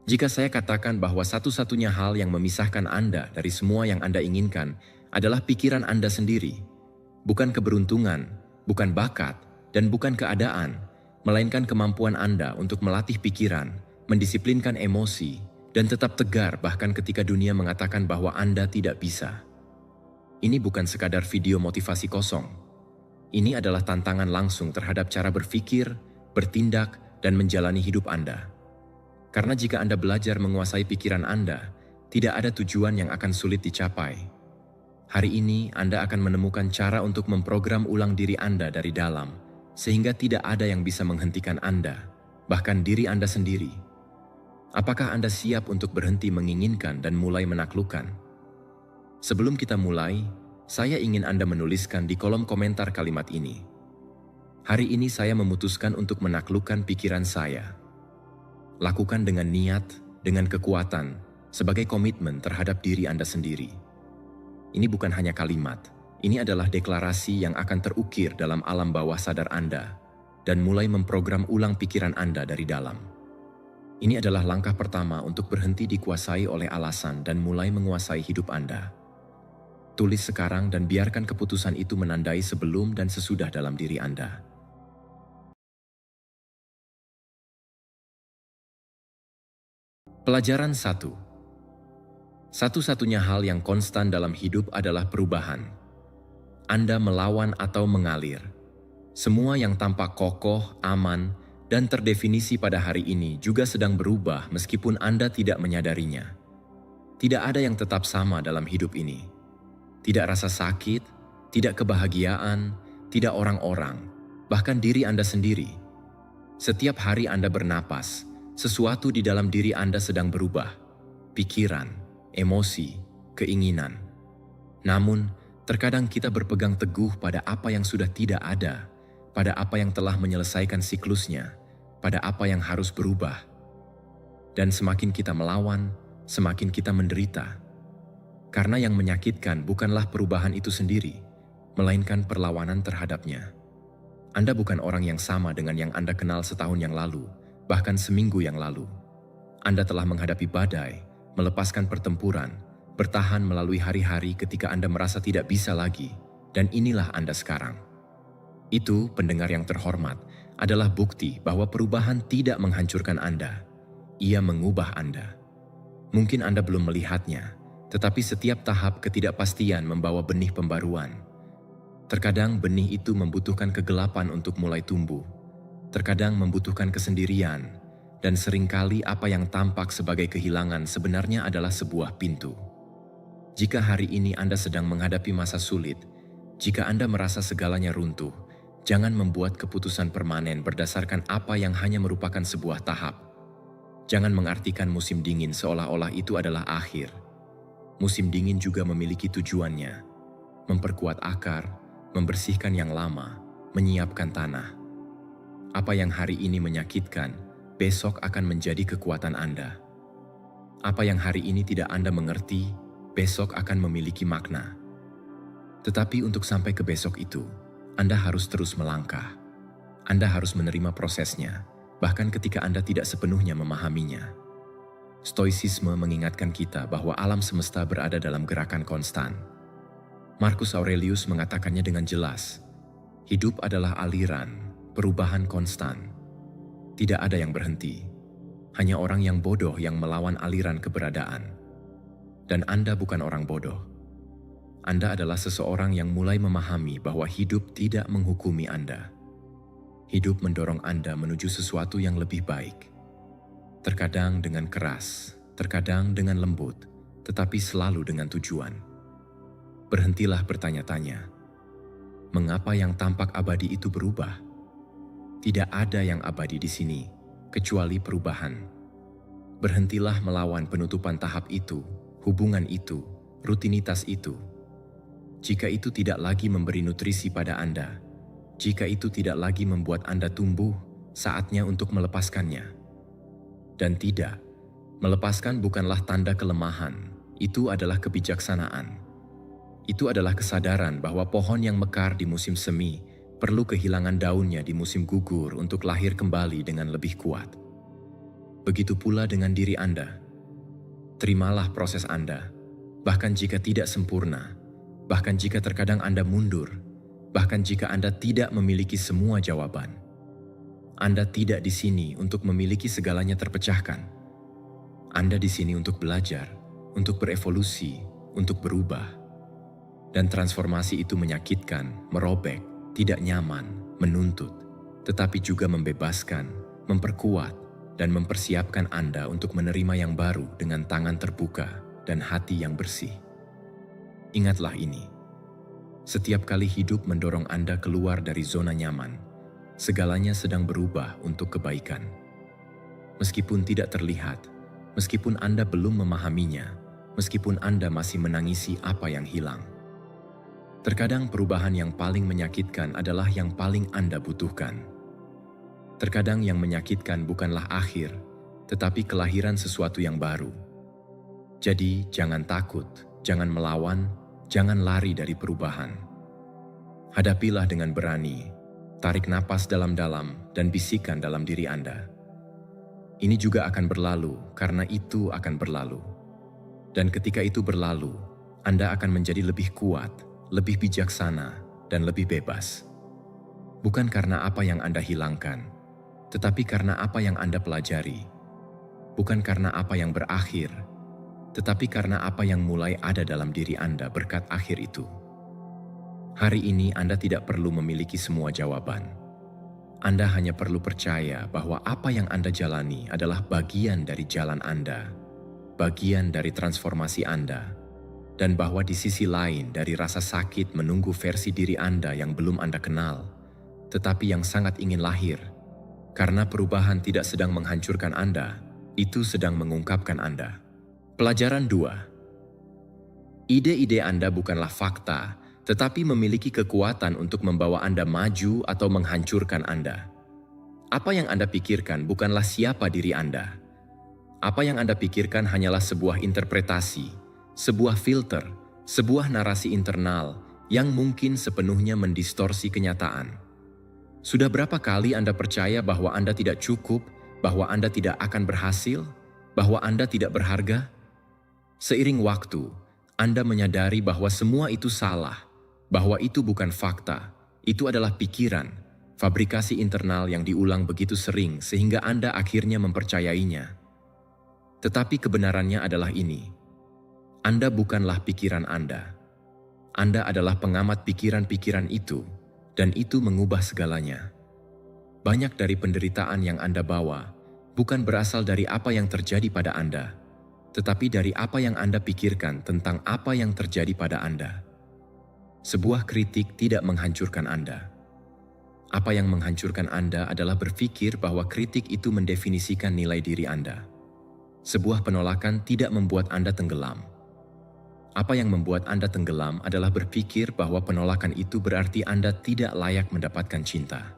Jika saya katakan bahwa satu-satunya hal yang memisahkan Anda dari semua yang Anda inginkan adalah pikiran Anda sendiri, bukan keberuntungan, bukan bakat, dan bukan keadaan, melainkan kemampuan Anda untuk melatih pikiran, mendisiplinkan emosi, dan tetap tegar bahkan ketika dunia mengatakan bahwa Anda tidak bisa. Ini bukan sekadar video motivasi kosong. Ini adalah tantangan langsung terhadap cara berpikir, bertindak, dan menjalani hidup Anda. Karena jika Anda belajar menguasai pikiran Anda, tidak ada tujuan yang akan sulit dicapai. Hari ini Anda akan menemukan cara untuk memprogram ulang diri Anda dari dalam, sehingga tidak ada yang bisa menghentikan Anda, bahkan diri Anda sendiri. Apakah Anda siap untuk berhenti menginginkan dan mulai menaklukkan? Sebelum kita mulai, saya ingin Anda menuliskan di kolom komentar kalimat ini. Hari ini saya memutuskan untuk menaklukkan pikiran saya. Lakukan dengan niat, dengan kekuatan, sebagai komitmen terhadap diri Anda sendiri. Ini bukan hanya kalimat, ini adalah deklarasi yang akan terukir dalam alam bawah sadar Anda dan mulai memprogram ulang pikiran Anda dari dalam. Ini adalah langkah pertama untuk berhenti dikuasai oleh alasan dan mulai menguasai hidup Anda. Tulis sekarang dan biarkan keputusan itu menandai sebelum dan sesudah dalam diri Anda. Pelajaran 1. Satu-satunya hal yang konstan dalam hidup adalah perubahan. Anda melawan atau mengalir. Semua yang tampak kokoh, aman, dan terdefinisi pada hari ini juga sedang berubah meskipun Anda tidak menyadarinya. Tidak ada yang tetap sama dalam hidup ini. Tidak rasa sakit, tidak kebahagiaan, tidak orang-orang, bahkan diri Anda sendiri. Setiap hari Anda bernapas, sesuatu di dalam diri Anda sedang berubah. Pikiran, emosi, keinginan. Namun, terkadang kita berpegang teguh pada apa yang sudah tidak ada, pada apa yang telah menyelesaikan siklusnya, pada apa yang harus berubah. Dan semakin kita melawan, semakin kita menderita. Karena yang menyakitkan bukanlah perubahan itu sendiri, melainkan perlawanan terhadapnya. Anda bukan orang yang sama dengan yang Anda kenal setahun yang lalu, bahkan seminggu yang lalu. Anda telah menghadapi badai, melepaskan pertempuran, bertahan melalui hari-hari ketika Anda merasa tidak bisa lagi, dan inilah Anda sekarang. Itu, pendengar yang terhormat, adalah bukti bahwa perubahan tidak menghancurkan Anda. Ia mengubah Anda. Mungkin Anda belum melihatnya, tetapi setiap tahap ketidakpastian membawa benih pembaruan. Terkadang benih itu membutuhkan kegelapan untuk mulai tumbuh. Terkadang membutuhkan kesendirian, dan seringkali apa yang tampak sebagai kehilangan sebenarnya adalah sebuah pintu. Jika hari ini Anda sedang menghadapi masa sulit, jika Anda merasa segalanya runtuh, jangan membuat keputusan permanen berdasarkan apa yang hanya merupakan sebuah tahap. Jangan mengartikan musim dingin seolah-olah itu adalah akhir. Musim dingin juga memiliki tujuannya, memperkuat akar, membersihkan yang lama, menyiapkan tanah. Apa yang hari ini menyakitkan, besok akan menjadi kekuatan Anda. Apa yang hari ini tidak Anda mengerti, besok akan memiliki makna. Tetapi untuk sampai ke besok itu, Anda harus terus melangkah. Anda harus menerima prosesnya, bahkan ketika Anda tidak sepenuhnya memahaminya. Stoicisme mengingatkan kita bahwa alam semesta berada dalam gerakan konstan. Marcus Aurelius mengatakannya dengan jelas, hidup adalah aliran, perubahan konstan. Tidak ada yang berhenti. Hanya orang yang bodoh yang melawan aliran keberadaan. Dan Anda bukan orang bodoh. Anda adalah seseorang yang mulai memahami bahwa hidup tidak menghukumi Anda. Hidup mendorong Anda menuju sesuatu yang lebih baik. Terkadang dengan keras, terkadang dengan lembut, tetapi selalu dengan tujuan. Berhentilah bertanya-tanya, mengapa yang tampak abadi itu berubah? Tidak ada yang abadi di sini, kecuali perubahan. Berhentilah melawan penutupan tahap itu, hubungan itu, rutinitas itu. Jika itu tidak lagi memberi nutrisi pada Anda, jika itu tidak lagi membuat Anda tumbuh, saatnya untuk melepaskannya. Dan tidak, melepaskan bukanlah tanda kelemahan, itu adalah kebijaksanaan. Itu adalah kesadaran bahwa pohon yang mekar di musim semi perlu kehilangan daunnya di musim gugur untuk lahir kembali dengan lebih kuat. Begitu pula dengan diri Anda. Terimalah proses Anda, bahkan jika tidak sempurna, bahkan jika terkadang Anda mundur, bahkan jika Anda tidak memiliki semua jawaban. Anda tidak di sini untuk memiliki segalanya terpecahkan. Anda di sini untuk belajar, untuk berevolusi, untuk berubah. Dan transformasi itu menyakitkan, merobek, tidak nyaman, menuntut, tetapi juga membebaskan, memperkuat, dan mempersiapkan Anda untuk menerima yang baru dengan tangan terbuka dan hati yang bersih. Ingatlah ini, setiap kali hidup mendorong Anda keluar dari zona nyaman, segalanya sedang berubah untuk kebaikan. Meskipun tidak terlihat, meskipun Anda belum memahaminya, meskipun Anda masih menangisi apa yang hilang. Terkadang perubahan yang paling menyakitkan adalah yang paling Anda butuhkan. Terkadang yang menyakitkan bukanlah akhir, tetapi kelahiran sesuatu yang baru. Jadi, jangan takut, jangan melawan, jangan lari dari perubahan. Hadapilah dengan berani, tarik napas dalam-dalam dan bisikan dalam diri Anda. Ini juga akan berlalu karena itu akan berlalu. Dan ketika itu berlalu, Anda akan menjadi lebih kuat, lebih bijaksana, dan lebih bebas. Bukan karena apa yang Anda hilangkan, tetapi karena apa yang Anda pelajari. Bukan karena apa yang berakhir, tetapi karena apa yang mulai ada dalam diri Anda berkat akhir itu. Hari ini Anda tidak perlu memiliki semua jawaban. Anda hanya perlu percaya bahwa apa yang Anda jalani adalah bagian dari jalan Anda, bagian dari transformasi Anda, dan bahwa di sisi lain dari rasa sakit menunggu versi diri Anda yang belum Anda kenal, tetapi yang sangat ingin lahir. Karena perubahan tidak sedang menghancurkan Anda, itu sedang mengungkapkan Anda. Pelajaran 2. Ide-ide Anda bukanlah fakta, tetapi memiliki kekuatan untuk membawa Anda maju atau menghancurkan Anda. Apa yang Anda pikirkan bukanlah siapa diri Anda. Apa yang Anda pikirkan hanyalah sebuah interpretasi, sebuah filter, sebuah narasi internal yang mungkin sepenuhnya mendistorsi kenyataan. Sudah berapa kali Anda percaya bahwa Anda tidak cukup, bahwa Anda tidak akan berhasil, bahwa Anda tidak berharga? Seiring waktu, Anda menyadari bahwa semua itu salah, bahwa itu bukan fakta, itu adalah pikiran, fabrikasi internal yang diulang begitu sering sehingga Anda akhirnya mempercayainya. Tetapi kebenarannya adalah ini. Anda bukanlah pikiran Anda. Anda adalah pengamat pikiran-pikiran itu. Dan itu mengubah segalanya. Banyak dari penderitaan yang Anda bawa bukan berasal dari apa yang terjadi pada Anda, tetapi dari apa yang Anda pikirkan tentang apa yang terjadi pada Anda. Sebuah kritik tidak menghancurkan Anda. Apa yang menghancurkan Anda adalah berpikir bahwa kritik itu mendefinisikan nilai diri Anda. Sebuah penolakan tidak membuat Anda tenggelam. Apa yang membuat Anda tenggelam adalah berpikir bahwa penolakan itu berarti Anda tidak layak mendapatkan cinta.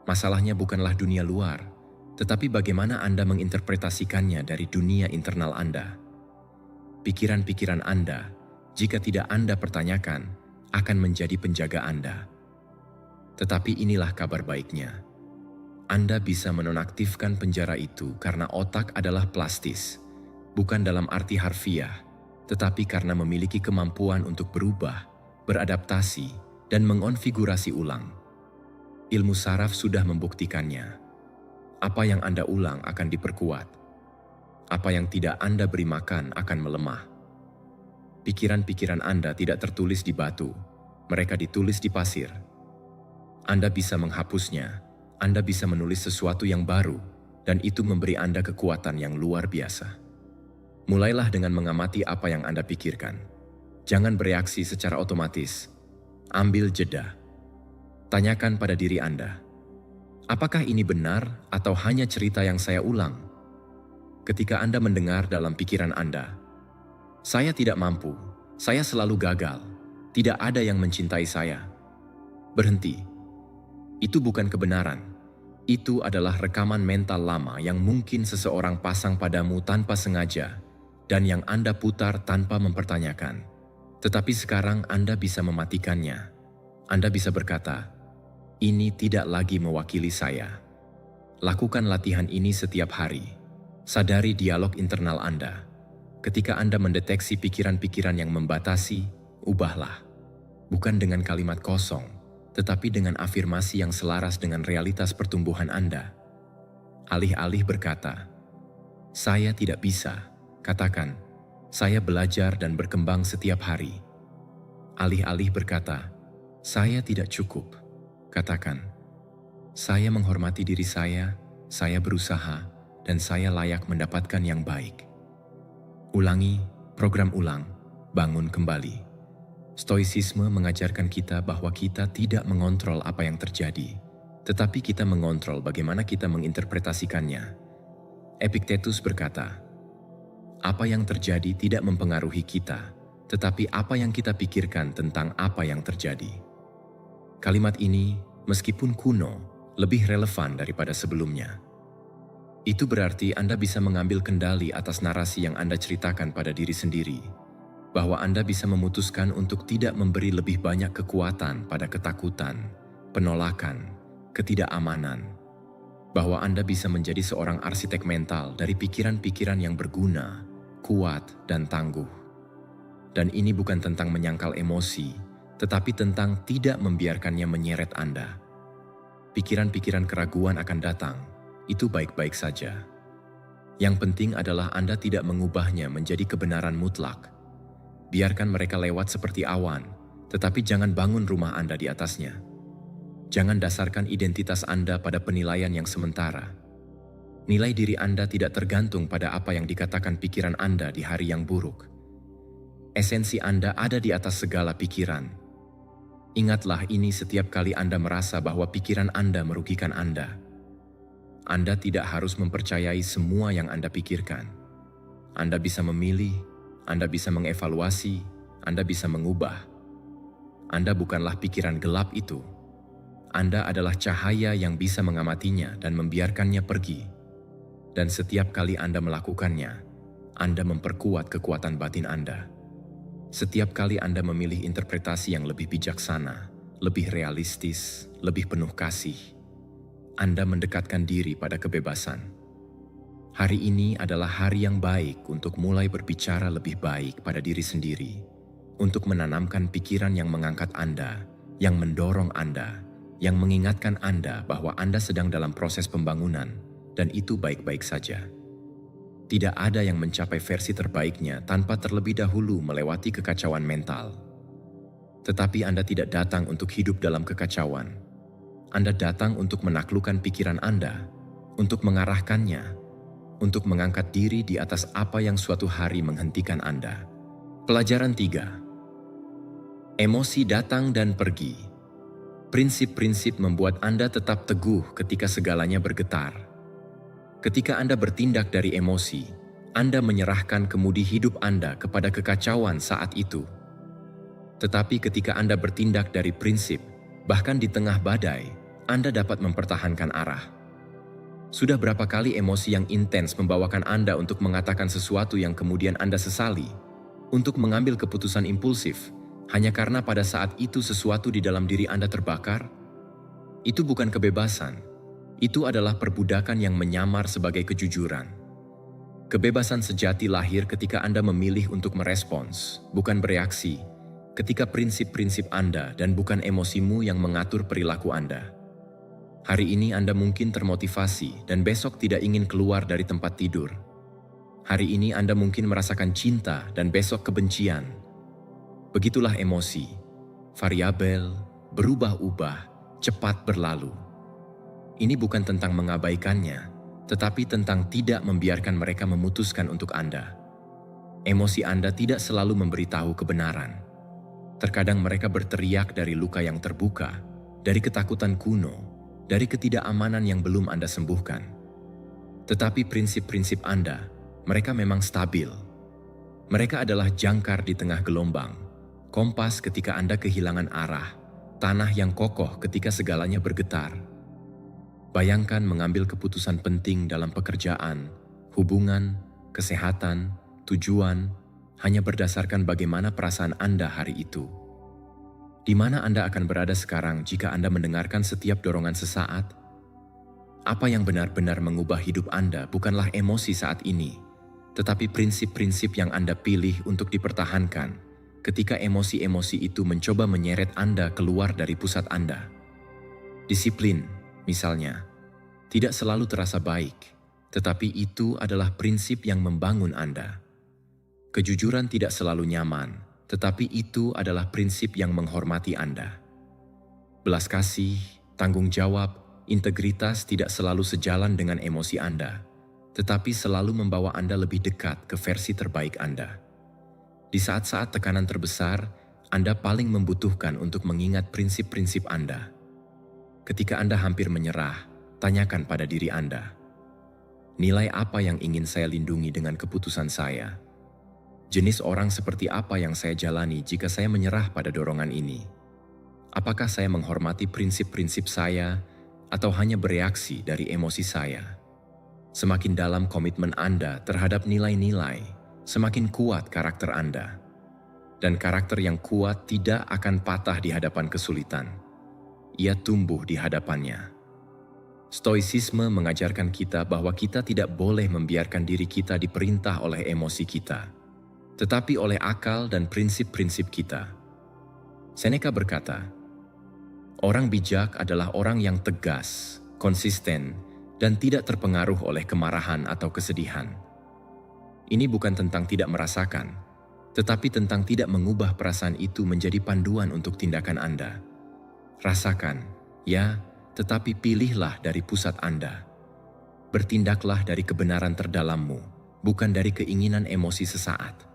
Masalahnya bukanlah dunia luar, tetapi bagaimana Anda menginterpretasikannya dari dunia internal Anda. Pikiran-pikiran Anda, jika tidak Anda pertanyakan, akan menjadi penjaga Anda. Tetapi inilah kabar baiknya. Anda bisa menonaktifkan penjara itu karena otak adalah plastis, bukan dalam arti harfiah, tetapi karena memiliki kemampuan untuk berubah, beradaptasi, dan mengonfigurasi ulang. Ilmu saraf sudah membuktikannya. Apa yang Anda ulang akan diperkuat. Apa yang tidak Anda beri makan akan melemah. Pikiran-pikiran Anda tidak tertulis di batu, mereka ditulis di pasir. Anda bisa menghapusnya, Anda bisa menulis sesuatu yang baru, dan itu memberi Anda kekuatan yang luar biasa. Mulailah dengan mengamati apa yang Anda pikirkan. Jangan bereaksi secara otomatis. Ambil jeda. Tanyakan pada diri Anda, apakah ini benar atau hanya cerita yang saya ulang? Ketika Anda mendengar dalam pikiran Anda, saya tidak mampu, saya selalu gagal, tidak ada yang mencintai saya. Berhenti. Itu bukan kebenaran. Itu adalah rekaman mental lama yang mungkin seseorang pasang padamu tanpa sengaja, dan yang Anda putar tanpa mempertanyakan. Tetapi sekarang Anda bisa mematikannya. Anda bisa berkata, ini tidak lagi mewakili saya. Lakukan latihan ini setiap hari. Sadari dialog internal Anda. Ketika Anda mendeteksi pikiran-pikiran yang membatasi, ubahlah. Bukan dengan kalimat kosong, tetapi dengan afirmasi yang selaras dengan realitas pertumbuhan Anda. Alih-alih berkata, "Saya tidak bisa," katakan, "Saya belajar dan berkembang setiap hari." Alih-alih berkata, "Saya tidak cukup," katakan, "Saya menghormati diri saya berusaha, dan saya layak mendapatkan yang baik." Ulangi, program ulang, bangun kembali. Stoicisme mengajarkan kita bahwa kita tidak mengontrol apa yang terjadi, tetapi kita mengontrol bagaimana kita menginterpretasikannya. Epictetus berkata, "Apa yang terjadi tidak mempengaruhi kita, tetapi apa yang kita pikirkan tentang apa yang terjadi." Kalimat ini, meskipun kuno, lebih relevan daripada sebelumnya. Itu berarti Anda bisa mengambil kendali atas narasi yang Anda ceritakan pada diri sendiri, bahwa Anda bisa memutuskan untuk tidak memberi lebih banyak kekuatan pada ketakutan, penolakan, ketidakamanan, bahwa Anda bisa menjadi seorang arsitek mental dari pikiran-pikiran yang berguna, kuat, dan tangguh. Dan ini bukan tentang menyangkal emosi, tetapi tentang tidak membiarkannya menyeret Anda. Pikiran-pikiran keraguan akan datang, itu baik-baik saja. Yang penting adalah Anda tidak mengubahnya menjadi kebenaran mutlak. Biarkan mereka lewat seperti awan, tetapi jangan bangun rumah Anda di atasnya. Jangan dasarkan identitas Anda pada penilaian yang sementara. Nilai diri Anda tidak tergantung pada apa yang dikatakan pikiran Anda di hari yang buruk. Esensi Anda ada di atas segala pikiran. Ingatlah ini setiap kali Anda merasa bahwa pikiran Anda merugikan Anda. Anda tidak harus mempercayai semua yang Anda pikirkan. Anda bisa memilih, Anda bisa mengevaluasi, Anda bisa mengubah. Anda bukanlah pikiran gelap itu. Anda adalah cahaya yang bisa mengamatinya dan membiarkannya pergi. Dan setiap kali Anda melakukannya, Anda memperkuat kekuatan batin Anda. Setiap kali Anda memilih interpretasi yang lebih bijaksana, lebih realistis, lebih penuh kasih, Anda mendekatkan diri pada kebebasan. Hari ini adalah hari yang baik untuk mulai berbicara lebih baik pada diri sendiri, untuk menanamkan pikiran yang mengangkat Anda, yang mendorong Anda, yang mengingatkan Anda bahwa Anda sedang dalam proses pembangunan, dan itu baik-baik saja. Tidak ada yang mencapai versi terbaiknya tanpa terlebih dahulu melewati kekacauan mental. Tetapi Anda tidak datang untuk hidup dalam kekacauan. Anda datang untuk menaklukkan pikiran Anda, untuk mengarahkannya, untuk mengangkat diri di atas apa yang suatu hari menghentikan Anda. Pelajaran 3. Emosi datang dan pergi. Prinsip-prinsip membuat Anda tetap teguh ketika segalanya bergetar. Ketika Anda bertindak dari emosi, Anda menyerahkan kemudi hidup Anda kepada kekacauan saat itu. Tetapi ketika Anda bertindak dari prinsip, bahkan di tengah badai, Anda dapat mempertahankan arah. Sudah berapa kali emosi yang intens membawakan Anda untuk mengatakan sesuatu yang kemudian Anda sesali, untuk mengambil keputusan impulsif, hanya karena pada saat itu sesuatu di dalam diri Anda terbakar? Itu bukan kebebasan, itu adalah perbudakan yang menyamar sebagai kejujuran. Kebebasan sejati lahir ketika Anda memilih untuk merespons, bukan bereaksi, ketika prinsip-prinsip Anda dan bukan emosimu yang mengatur perilaku Anda. Hari ini Anda mungkin termotivasi dan besok tidak ingin keluar dari tempat tidur. Hari ini Anda mungkin merasakan cinta dan besok kebencian. Begitulah emosi, variabel, berubah-ubah, cepat berlalu. Ini bukan tentang mengabaikannya, tetapi tentang tidak membiarkan mereka memutuskan untuk Anda. Emosi Anda tidak selalu memberitahu kebenaran. Terkadang mereka berteriak dari luka yang terbuka, dari ketakutan kuno, dari ketidakamanan yang belum Anda sembuhkan. Tetapi prinsip-prinsip Anda, mereka memang stabil. Mereka adalah jangkar di tengah gelombang, kompas ketika Anda kehilangan arah, tanah yang kokoh ketika segalanya bergetar. Bayangkan mengambil keputusan penting dalam pekerjaan, hubungan, kesehatan, tujuan, hanya berdasarkan bagaimana perasaan Anda hari itu. Di mana Anda akan berada sekarang jika Anda mendengarkan setiap dorongan sesaat? Apa yang benar-benar mengubah hidup Anda bukanlah emosi saat ini, tetapi prinsip-prinsip yang Anda pilih untuk dipertahankan ketika emosi-emosi itu mencoba menyeret Anda keluar dari pusat Anda. Disiplin, misalnya, tidak selalu terasa baik, tetapi itu adalah prinsip yang membangun Anda. Kejujuran tidak selalu nyaman, tetapi itu adalah prinsip yang menghormati Anda. Belas kasih, tanggung jawab, integritas tidak selalu sejalan dengan emosi Anda, tetapi selalu membawa Anda lebih dekat ke versi terbaik Anda. Di saat-saat tekanan terbesar, Anda paling membutuhkan untuk mengingat prinsip-prinsip Anda. Ketika Anda hampir menyerah, tanyakan pada diri Anda, nilai apa yang ingin saya lindungi dengan keputusan saya? Jenis orang seperti apa yang saya jalani jika saya menyerah pada dorongan ini? Apakah saya menghormati prinsip-prinsip saya atau hanya bereaksi dari emosi saya? Semakin dalam komitmen Anda terhadap nilai-nilai, semakin kuat karakter Anda. Dan karakter yang kuat tidak akan patah di hadapan kesulitan. Ia tumbuh di hadapannya. Stoicisme mengajarkan kita bahwa kita tidak boleh membiarkan diri kita diperintah oleh emosi kita, tetapi oleh akal dan prinsip-prinsip kita. Seneca berkata, orang bijak adalah orang yang tegas, konsisten, dan tidak terpengaruh oleh kemarahan atau kesedihan. Ini bukan tentang tidak merasakan, tetapi tentang tidak mengubah perasaan itu menjadi panduan untuk tindakan Anda. Rasakan, ya, tetapi pilihlah dari pusat Anda. Bertindaklah dari kebenaran terdalammu, bukan dari keinginan emosi sesaat.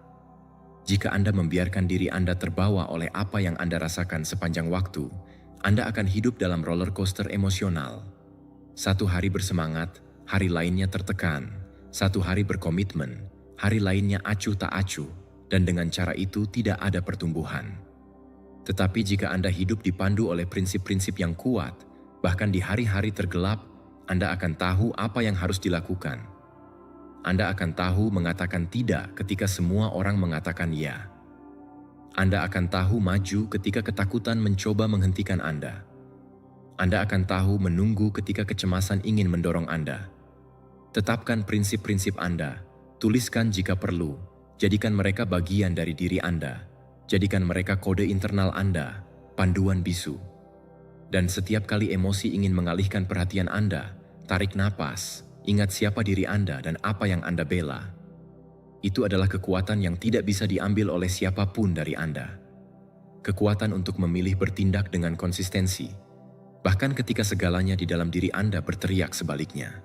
Jika Anda membiarkan diri Anda terbawa oleh apa yang Anda rasakan sepanjang waktu, Anda akan hidup dalam roller coaster emosional. Satu hari bersemangat, hari lainnya tertekan. Satu hari berkomitmen, hari lainnya acuh tak acuh, dan dengan cara itu tidak ada pertumbuhan. Tetapi jika Anda hidup dipandu oleh prinsip-prinsip yang kuat, bahkan di hari-hari tergelap, Anda akan tahu apa yang harus dilakukan. Anda akan tahu mengatakan tidak ketika semua orang mengatakan ya. Anda akan tahu maju ketika ketakutan mencoba menghentikan Anda. Anda akan tahu menunggu ketika kecemasan ingin mendorong Anda. Tetapkan prinsip-prinsip Anda, tuliskan jika perlu, jadikan mereka bagian dari diri Anda, jadikan mereka kode internal Anda, panduan bisu. Dan setiap kali emosi ingin mengalihkan perhatian Anda, tarik napas, ingat siapa diri Anda dan apa yang Anda bela. Itu adalah kekuatan yang tidak bisa diambil oleh siapapun dari Anda. Kekuatan untuk memilih bertindak dengan konsistensi, bahkan ketika segalanya di dalam diri Anda berteriak sebaliknya.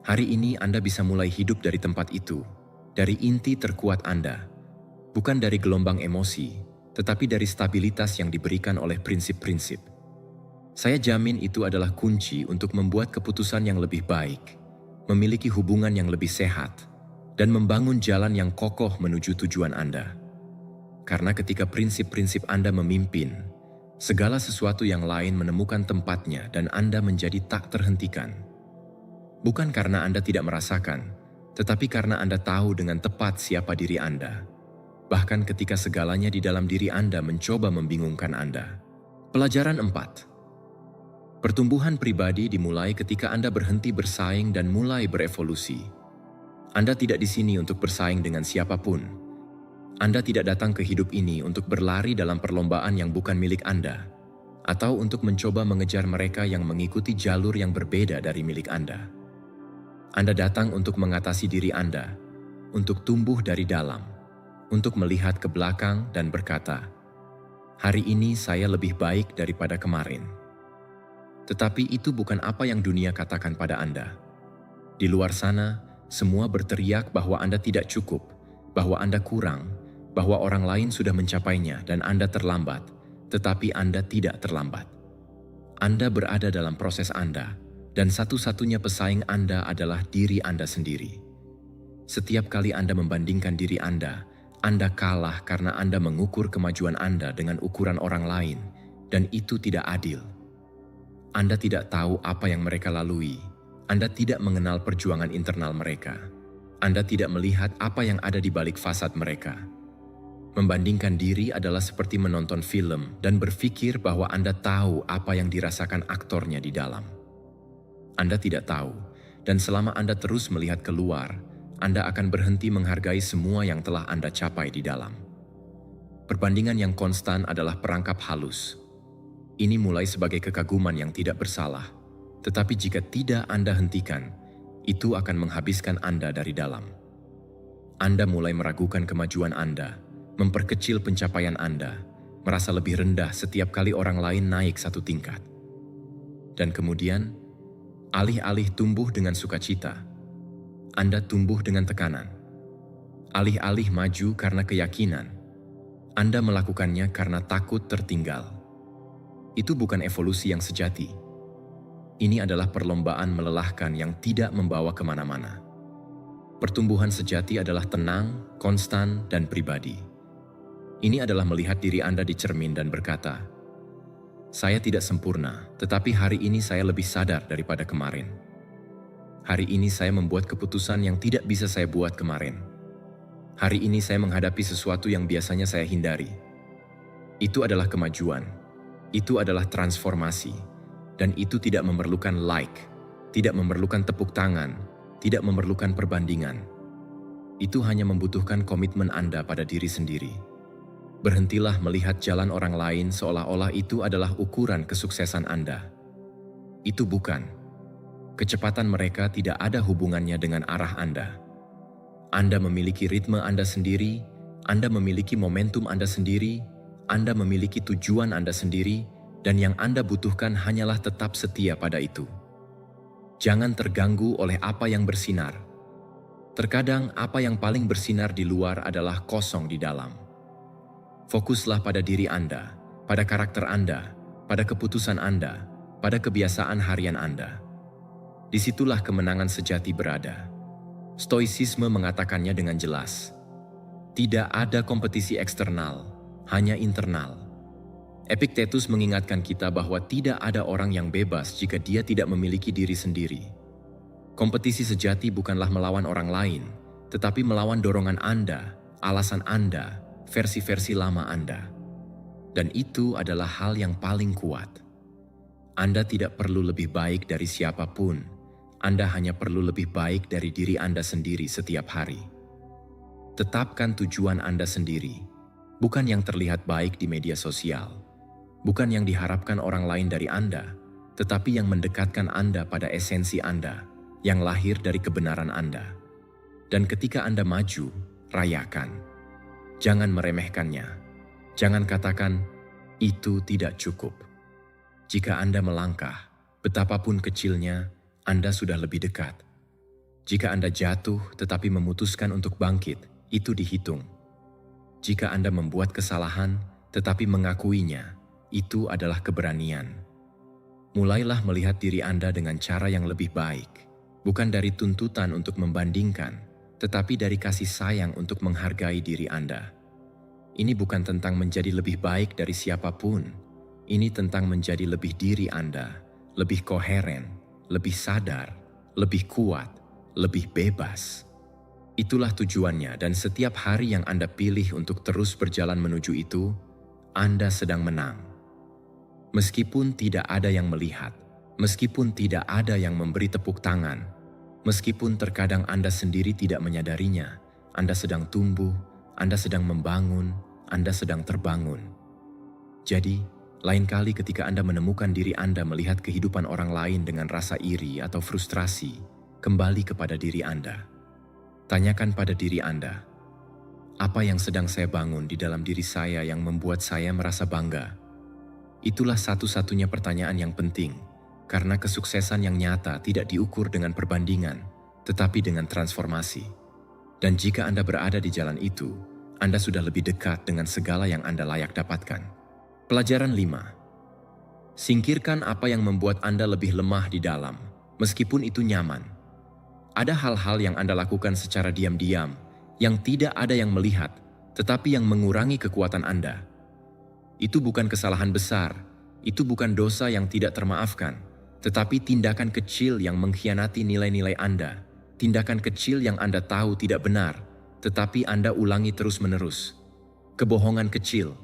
Hari ini Anda bisa mulai hidup dari tempat itu, dari inti terkuat Anda, bukan dari gelombang emosi, tetapi dari stabilitas yang diberikan oleh prinsip-prinsip. Saya jamin itu adalah kunci untuk membuat keputusan yang lebih baik, memiliki hubungan yang lebih sehat, dan membangun jalan yang kokoh menuju tujuan Anda. Karena ketika prinsip-prinsip Anda memimpin, segala sesuatu yang lain menemukan tempatnya dan Anda menjadi tak terhentikan. Bukan karena Anda tidak merasakan, tetapi karena Anda tahu dengan tepat siapa diri Anda. Bahkan ketika segalanya di dalam diri Anda mencoba membingungkan Anda. Pelajaran 4. Pertumbuhan pribadi dimulai ketika Anda berhenti bersaing dan mulai berevolusi. Anda tidak di sini untuk bersaing dengan siapapun. Anda tidak datang ke hidup ini untuk berlari dalam perlombaan yang bukan milik Anda, atau untuk mencoba mengejar mereka yang mengikuti jalur yang berbeda dari milik Anda. Anda datang untuk mengatasi diri Anda, untuk tumbuh dari dalam, untuk melihat ke belakang dan berkata, "Hari ini saya lebih baik daripada kemarin." Tetapi itu bukan apa yang dunia katakan pada Anda. Di luar sana, semua berteriak bahwa Anda tidak cukup, bahwa Anda kurang, bahwa orang lain sudah mencapainya dan Anda terlambat, tetapi Anda tidak terlambat. Anda berada dalam proses Anda, dan satu-satunya pesaing Anda adalah diri Anda sendiri. Setiap kali Anda membandingkan diri Anda kalah karena Anda mengukur kemajuan Anda dengan ukuran orang lain, dan itu tidak adil. Anda tidak tahu apa yang mereka lalui. Anda tidak mengenal perjuangan internal mereka. Anda tidak melihat apa yang ada di balik fasad mereka. Membandingkan diri adalah seperti menonton film dan berpikir bahwa Anda tahu apa yang dirasakan aktornya di dalam. Anda tidak tahu, dan selama Anda terus melihat keluar, Anda akan berhenti menghargai semua yang telah Anda capai di dalam. Perbandingan yang konstan adalah perangkap halus. Ini mulai sebagai kekaguman yang tidak bersalah, tetapi jika tidak Anda hentikan, itu akan menghabiskan Anda dari dalam. Anda mulai meragukan kemajuan Anda, memperkecil pencapaian Anda, merasa lebih rendah setiap kali orang lain naik satu tingkat. Dan kemudian, alih-alih tumbuh dengan sukacita, Anda tumbuh dengan tekanan. Alih-alih maju karena keyakinan, Anda melakukannya karena takut tertinggal. Itu bukan evolusi yang sejati. Ini adalah perlombaan melelahkan yang tidak membawa kemana-mana. Pertumbuhan sejati adalah tenang, konstan, dan pribadi. Ini adalah melihat diri Anda di cermin dan berkata, "Saya tidak sempurna, tetapi hari ini saya lebih sadar daripada kemarin. Hari ini saya membuat keputusan yang tidak bisa saya buat kemarin. Hari ini saya menghadapi sesuatu yang biasanya saya hindari." Itu adalah kemajuan. Itu adalah transformasi. Dan itu tidak memerlukan like, tidak memerlukan tepuk tangan, tidak memerlukan perbandingan. Itu hanya membutuhkan komitmen Anda pada diri sendiri. Berhentilah melihat jalan orang lain seolah-olah itu adalah ukuran kesuksesan Anda. Itu bukan. Kecepatan mereka tidak ada hubungannya dengan arah Anda. Anda memiliki ritme Anda sendiri, Anda memiliki momentum Anda sendiri, Anda memiliki tujuan Anda sendiri, dan yang Anda butuhkan hanyalah tetap setia pada itu. Jangan terganggu oleh apa yang bersinar. Terkadang apa yang paling bersinar di luar adalah kosong di dalam. Fokuslah pada diri Anda, pada karakter Anda, pada keputusan Anda, pada kebiasaan harian Anda. Disitulah kemenangan sejati berada. Stoicisme mengatakannya dengan jelas. Tidak ada kompetisi eksternal, hanya internal. Epictetus mengingatkan kita bahwa tidak ada orang yang bebas jika dia tidak memiliki diri sendiri. Kompetisi sejati bukanlah melawan orang lain, tetapi melawan dorongan Anda, alasan Anda, versi-versi lama Anda. Dan itu adalah hal yang paling kuat. Anda tidak perlu lebih baik dari siapapun. Anda hanya perlu lebih baik dari diri Anda sendiri setiap hari. Tetapkan tujuan Anda sendiri, bukan yang terlihat baik di media sosial, bukan yang diharapkan orang lain dari Anda, tetapi yang mendekatkan Anda pada esensi Anda, yang lahir dari kebenaran Anda. Dan ketika Anda maju, rayakan. Jangan meremehkannya. Jangan katakan, itu tidak cukup. Jika Anda melangkah, betapapun kecilnya, Anda sudah lebih dekat. Jika Anda jatuh tetapi memutuskan untuk bangkit, itu dihitung. Jika Anda membuat kesalahan tetapi mengakuinya, itu adalah keberanian. Mulailah melihat diri Anda dengan cara yang lebih baik, bukan dari tuntutan untuk membandingkan, tetapi dari kasih sayang untuk menghargai diri Anda. Ini bukan tentang menjadi lebih baik dari siapapun. Ini tentang menjadi lebih diri Anda, lebih koheren, lebih sadar, lebih kuat, lebih bebas. Itulah tujuannya, dan setiap hari yang Anda pilih untuk terus berjalan menuju itu, Anda sedang menang. Meskipun tidak ada yang melihat, meskipun tidak ada yang memberi tepuk tangan, meskipun terkadang Anda sendiri tidak menyadarinya, Anda sedang tumbuh, Anda sedang membangun, Anda sedang terbangun. Jadi, lain kali ketika Anda menemukan diri Anda melihat kehidupan orang lain dengan rasa iri atau frustrasi, kembali kepada diri Anda. Tanyakan pada diri Anda, apa yang sedang saya bangun di dalam diri saya yang membuat saya merasa bangga? Itulah satu-satunya pertanyaan yang penting, karena kesuksesan yang nyata tidak diukur dengan perbandingan, tetapi dengan transformasi. Dan jika Anda berada di jalan itu, Anda sudah lebih dekat dengan segala yang Anda layak dapatkan. Pelajaran 5. Singkirkan apa yang membuat Anda lebih lemah di dalam, meskipun itu nyaman. Ada hal-hal yang Anda lakukan secara diam-diam, yang tidak ada yang melihat, tetapi yang mengurangi kekuatan Anda. Itu bukan kesalahan besar, itu bukan dosa yang tidak termaafkan, tetapi tindakan kecil yang mengkhianati nilai-nilai Anda, tindakan kecil yang Anda tahu tidak benar, tetapi Anda ulangi terus-menerus. Kebohongan kecil,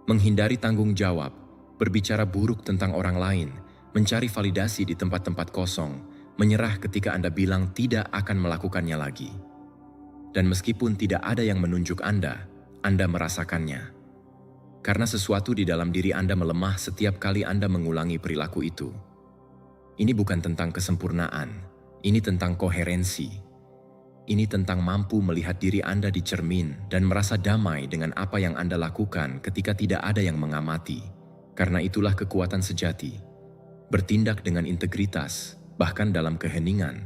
menghindari tanggung jawab, berbicara buruk tentang orang lain, mencari validasi di tempat-tempat kosong, menyerah ketika Anda bilang tidak akan melakukannya lagi. Dan meskipun tidak ada yang menunjuk Anda merasakannya. Karena sesuatu di dalam diri Anda melemah setiap kali Anda mengulangi perilaku itu. Ini bukan tentang kesempurnaan, ini tentang koherensi. Ini tentang mampu melihat diri Anda di cermin dan merasa damai dengan apa yang Anda lakukan ketika tidak ada yang mengamati. Karena itulah kekuatan sejati. Bertindak dengan integritas, bahkan dalam keheningan.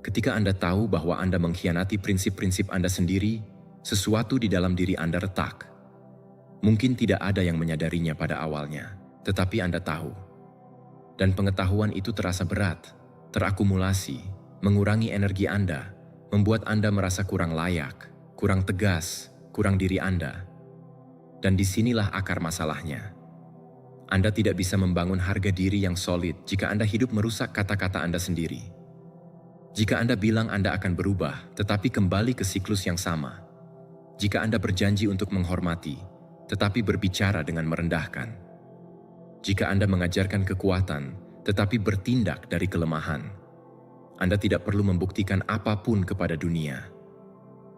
Ketika Anda tahu bahwa Anda mengkhianati prinsip-prinsip Anda sendiri, sesuatu di dalam diri Anda retak. Mungkin tidak ada yang menyadarinya pada awalnya, tetapi Anda tahu. Dan pengetahuan itu terasa berat, terakumulasi, mengurangi energi Anda, membuat Anda merasa kurang layak, kurang tegas, kurang diri Anda. Dan disinilah akar masalahnya. Anda tidak bisa membangun harga diri yang solid jika Anda hidup merusak kata-kata Anda sendiri. Jika Anda bilang Anda akan berubah, tetapi kembali ke siklus yang sama. Jika Anda berjanji untuk menghormati, tetapi berbicara dengan merendahkan. Jika Anda mengajarkan kekuatan, tetapi bertindak dari kelemahan. Anda tidak perlu membuktikan apapun kepada dunia.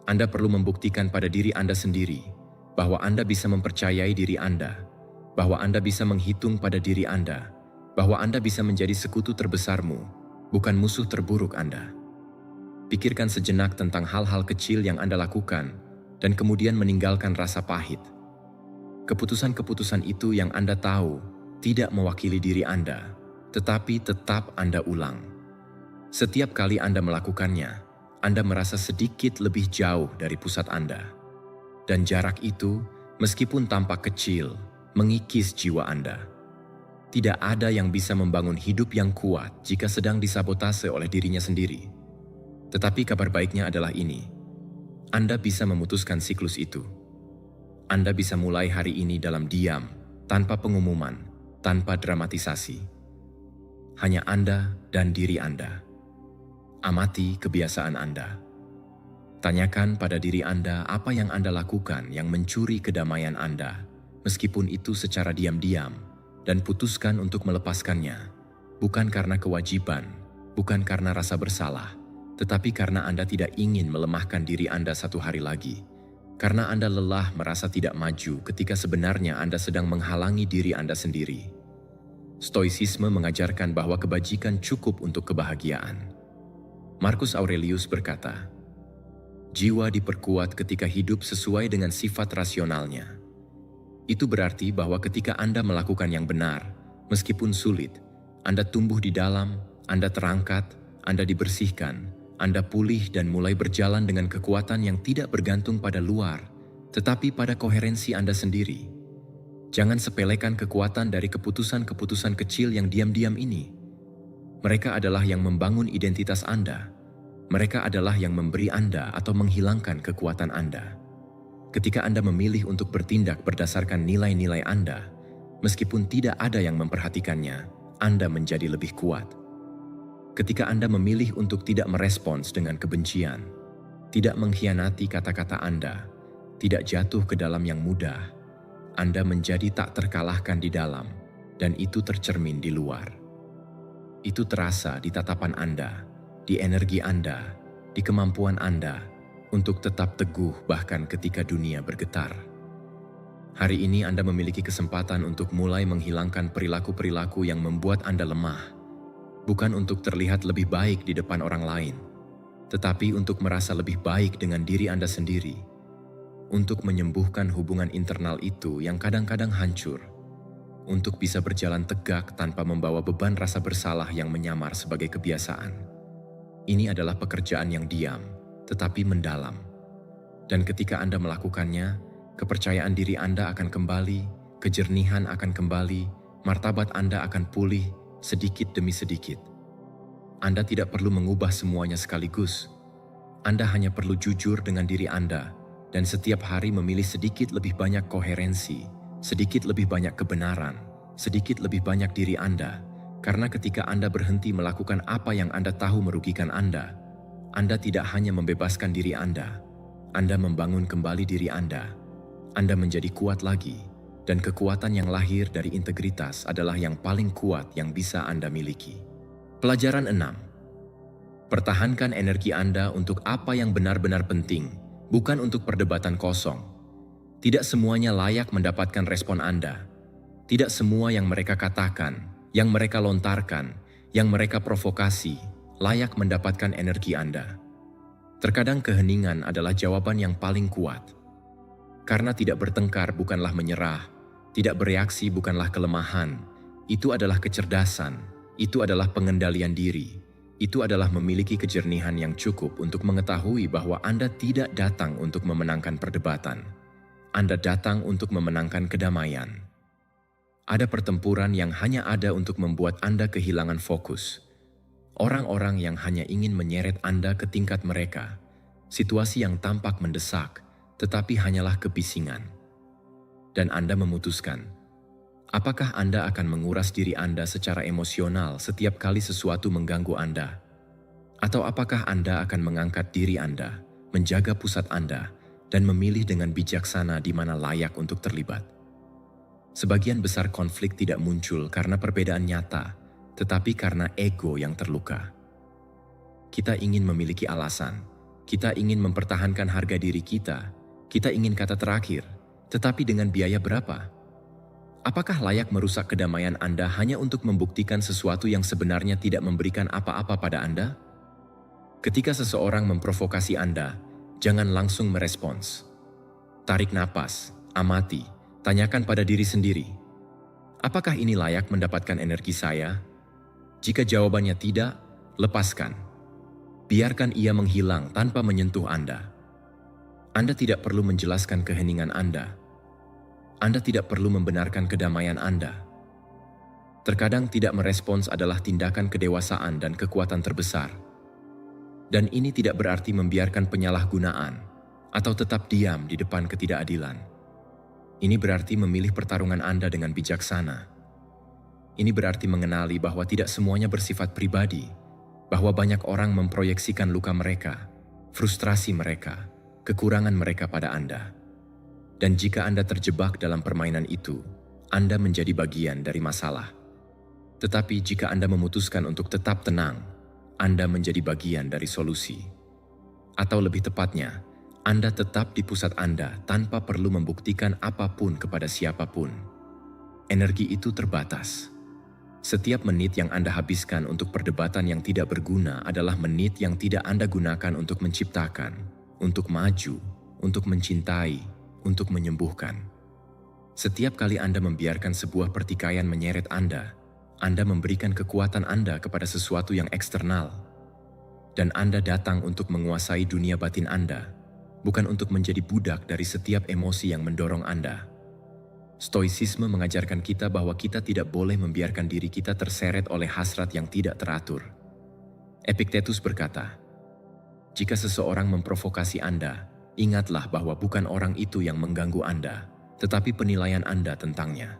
Anda perlu membuktikan pada diri Anda sendiri bahwa Anda bisa mempercayai diri Anda, bahwa Anda bisa menghitung pada diri Anda, bahwa Anda bisa menjadi sekutu terbesarmu, bukan musuh terburuk Anda. Pikirkan sejenak tentang hal-hal kecil yang Anda lakukan dan kemudian meninggalkan rasa pahit. Keputusan-keputusan itu yang Anda tahu tidak mewakili diri Anda, tetapi tetap Anda ulang. Setiap kali Anda melakukannya, Anda merasa sedikit lebih jauh dari pusat Anda. Dan jarak itu, meskipun tampak kecil, mengikis jiwa Anda. Tidak ada yang bisa membangun hidup yang kuat jika sedang disabotase oleh dirinya sendiri. Tetapi kabar baiknya adalah ini. Anda bisa memutuskan siklus itu. Anda bisa mulai hari ini dalam diam, tanpa pengumuman, tanpa dramatisasi. Hanya Anda dan diri Anda. Amati kebiasaan Anda. Tanyakan pada diri Anda apa yang Anda lakukan yang mencuri kedamaian Anda, meskipun itu secara diam-diam, dan putuskan untuk melepaskannya, bukan karena kewajiban, bukan karena rasa bersalah, tetapi karena Anda tidak ingin melemahkan diri Anda satu hari lagi, karena Anda lelah merasa tidak maju ketika sebenarnya Anda sedang menghalangi diri Anda sendiri. Stoicisme mengajarkan bahwa kebajikan cukup untuk kebahagiaan. Marcus Aurelius berkata, jiwa diperkuat ketika hidup sesuai dengan sifat rasionalnya. Itu berarti bahwa ketika Anda melakukan yang benar, meskipun sulit, Anda tumbuh di dalam, Anda terangkat, Anda dibersihkan, Anda pulih dan mulai berjalan dengan kekuatan yang tidak bergantung pada luar, tetapi pada koherensi Anda sendiri. Jangan sepelekan kekuatan dari keputusan-keputusan kecil yang diam-diam ini. Mereka adalah yang membangun identitas Anda. Mereka adalah yang memberi Anda atau menghilangkan kekuatan Anda. Ketika Anda memilih untuk bertindak berdasarkan nilai-nilai Anda, meskipun tidak ada yang memperhatikannya, Anda menjadi lebih kuat. Ketika Anda memilih untuk tidak merespons dengan kebencian, tidak mengkhianati kata-kata Anda, tidak jatuh ke dalam yang mudah, Anda menjadi tak terkalahkan di dalam, dan itu tercermin di luar. Itu terasa di tatapan Anda, di energi Anda, di kemampuan Anda untuk tetap teguh bahkan ketika dunia bergetar. Hari ini Anda memiliki kesempatan untuk mulai menghilangkan perilaku-perilaku yang membuat Anda lemah, bukan untuk terlihat lebih baik di depan orang lain, tetapi untuk merasa lebih baik dengan diri Anda sendiri, untuk menyembuhkan hubungan internal itu yang kadang-kadang hancur, untuk bisa berjalan tegak tanpa membawa beban rasa bersalah yang menyamar sebagai kebiasaan. Ini adalah pekerjaan yang diam, tetapi mendalam. Dan ketika Anda melakukannya, kepercayaan diri Anda akan kembali, kejernihan akan kembali, martabat Anda akan pulih sedikit demi sedikit. Anda tidak perlu mengubah semuanya sekaligus. Anda hanya perlu jujur dengan diri Anda, dan setiap hari memilih sedikit lebih banyak koherensi, sedikit lebih banyak kebenaran, sedikit lebih banyak diri Anda, karena ketika Anda berhenti melakukan apa yang Anda tahu merugikan Anda tidak hanya membebaskan diri Anda membangun kembali diri Anda menjadi kuat lagi, Dan kekuatan yang lahir dari integritas adalah yang paling kuat yang bisa Anda miliki. Pelajaran 6. Pertahankan energi Anda untuk apa yang benar-benar penting, bukan untuk perdebatan kosong. Tidak semuanya layak mendapatkan respon Anda. Tidak semua yang mereka katakan, yang mereka lontarkan, yang mereka provokasi, layak mendapatkan energi Anda. Terkadang keheningan adalah jawaban yang paling kuat. Karena tidak bertengkar bukanlah menyerah, tidak bereaksi bukanlah kelemahan, itu adalah kecerdasan, itu adalah pengendalian diri, itu adalah memiliki kejernihan yang cukup untuk mengetahui bahwa Anda tidak datang untuk memenangkan perdebatan. Anda datang untuk memenangkan kedamaian. Ada pertempuran yang hanya ada untuk membuat Anda kehilangan fokus. Orang-orang yang hanya ingin menyeret Anda ke tingkat mereka, situasi yang tampak mendesak, tetapi hanyalah kebisingan. Dan Anda memutuskan, apakah Anda akan menguras diri Anda secara emosional setiap kali sesuatu mengganggu Anda? Atau apakah Anda akan mengangkat diri Anda, menjaga pusat Anda, dan memilih dengan bijaksana di mana layak untuk terlibat? Sebagian besar konflik tidak muncul karena perbedaan nyata, tetapi karena ego yang terluka. Kita ingin memiliki alasan, kita ingin mempertahankan harga diri kita ingin kata terakhir, tetapi dengan biaya berapa? Apakah layak merusak kedamaian Anda hanya untuk membuktikan sesuatu yang sebenarnya tidak memberikan apa-apa pada Anda? Ketika seseorang memprovokasi Anda, jangan langsung merespons. Tarik napas, amati, tanyakan pada diri sendiri. Apakah ini layak mendapatkan energi saya? Jika jawabannya tidak, lepaskan. Biarkan ia menghilang tanpa menyentuh Anda. Anda tidak perlu menjelaskan keheningan Anda. Anda tidak perlu membenarkan kedamaian Anda. Terkadang tidak merespons adalah tindakan kedewasaan dan kekuatan terbesar. Dan ini tidak berarti membiarkan penyalahgunaan atau tetap diam di depan ketidakadilan. Ini berarti memilih pertarungan Anda dengan bijaksana. Ini berarti mengenali bahwa tidak semuanya bersifat pribadi, bahwa banyak orang memproyeksikan luka mereka, frustrasi mereka, kekurangan mereka pada Anda. Dan jika Anda terjebak dalam permainan itu, Anda menjadi bagian dari masalah. Tetapi jika Anda memutuskan untuk tetap tenang, Anda menjadi bagian dari solusi. Atau lebih tepatnya, Anda tetap di pusat Anda tanpa perlu membuktikan apapun kepada siapapun. Energi itu terbatas. Setiap menit yang Anda habiskan untuk perdebatan yang tidak berguna adalah menit yang tidak Anda gunakan untuk menciptakan, untuk maju, untuk mencintai, untuk menyembuhkan. Setiap kali Anda membiarkan sebuah pertikaian menyeret Anda memberikan kekuatan Anda kepada sesuatu yang eksternal. Dan Anda datang untuk menguasai dunia batin Anda, bukan untuk menjadi budak dari setiap emosi yang mendorong Anda. Stoicisme mengajarkan kita bahwa kita tidak boleh membiarkan diri kita terseret oleh hasrat yang tidak teratur. Epictetus berkata, jika seseorang memprovokasi Anda, ingatlah bahwa bukan orang itu yang mengganggu Anda, tetapi penilaian Anda tentangnya.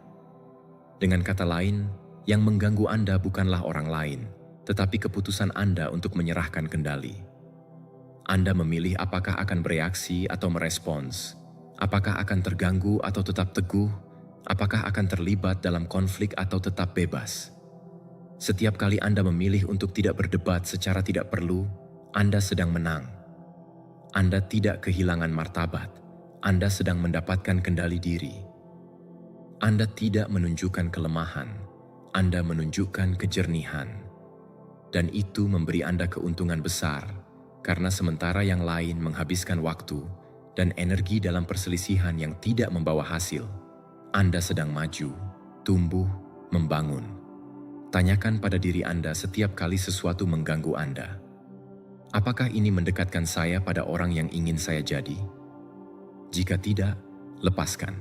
Dengan kata lain, yang mengganggu Anda bukanlah orang lain, tetapi keputusan Anda untuk menyerahkan kendali. Anda memilih apakah akan bereaksi atau merespons, apakah akan terganggu atau tetap teguh, apakah akan terlibat dalam konflik atau tetap bebas. Setiap kali Anda memilih untuk tidak berdebat secara tidak perlu, Anda sedang menang. Anda tidak kehilangan martabat, Anda sedang mendapatkan kendali diri. Anda tidak menunjukkan kelemahan, Anda menunjukkan kejernihan. Dan itu memberi Anda keuntungan besar, karena sementara yang lain menghabiskan waktu dan energi dalam perselisihan yang tidak membawa hasil, Anda sedang maju, tumbuh, membangun. Tanyakan pada diri Anda setiap kali sesuatu mengganggu Anda. Apakah ini mendekatkan saya pada orang yang ingin saya jadi? Jika tidak, lepaskan.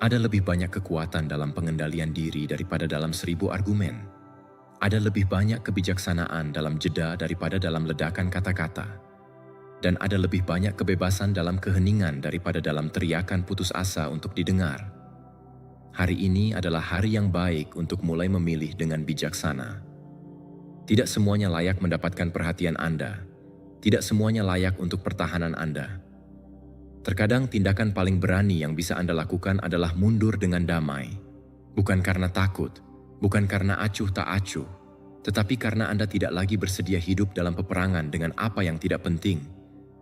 Ada lebih banyak kekuatan dalam pengendalian diri daripada dalam 1000 argumen. Ada lebih banyak kebijaksanaan dalam jeda daripada dalam ledakan kata-kata. Dan ada lebih banyak kebebasan dalam keheningan daripada dalam teriakan putus asa untuk didengar. Hari ini adalah hari yang baik untuk mulai memilih dengan bijaksana. Tidak semuanya layak mendapatkan perhatian Anda. Tidak semuanya layak untuk pertahanan Anda. Terkadang tindakan paling berani yang bisa Anda lakukan adalah mundur dengan damai. Bukan karena takut, bukan karena acuh tak acuh, tetapi karena Anda tidak lagi bersedia hidup dalam peperangan dengan apa yang tidak penting.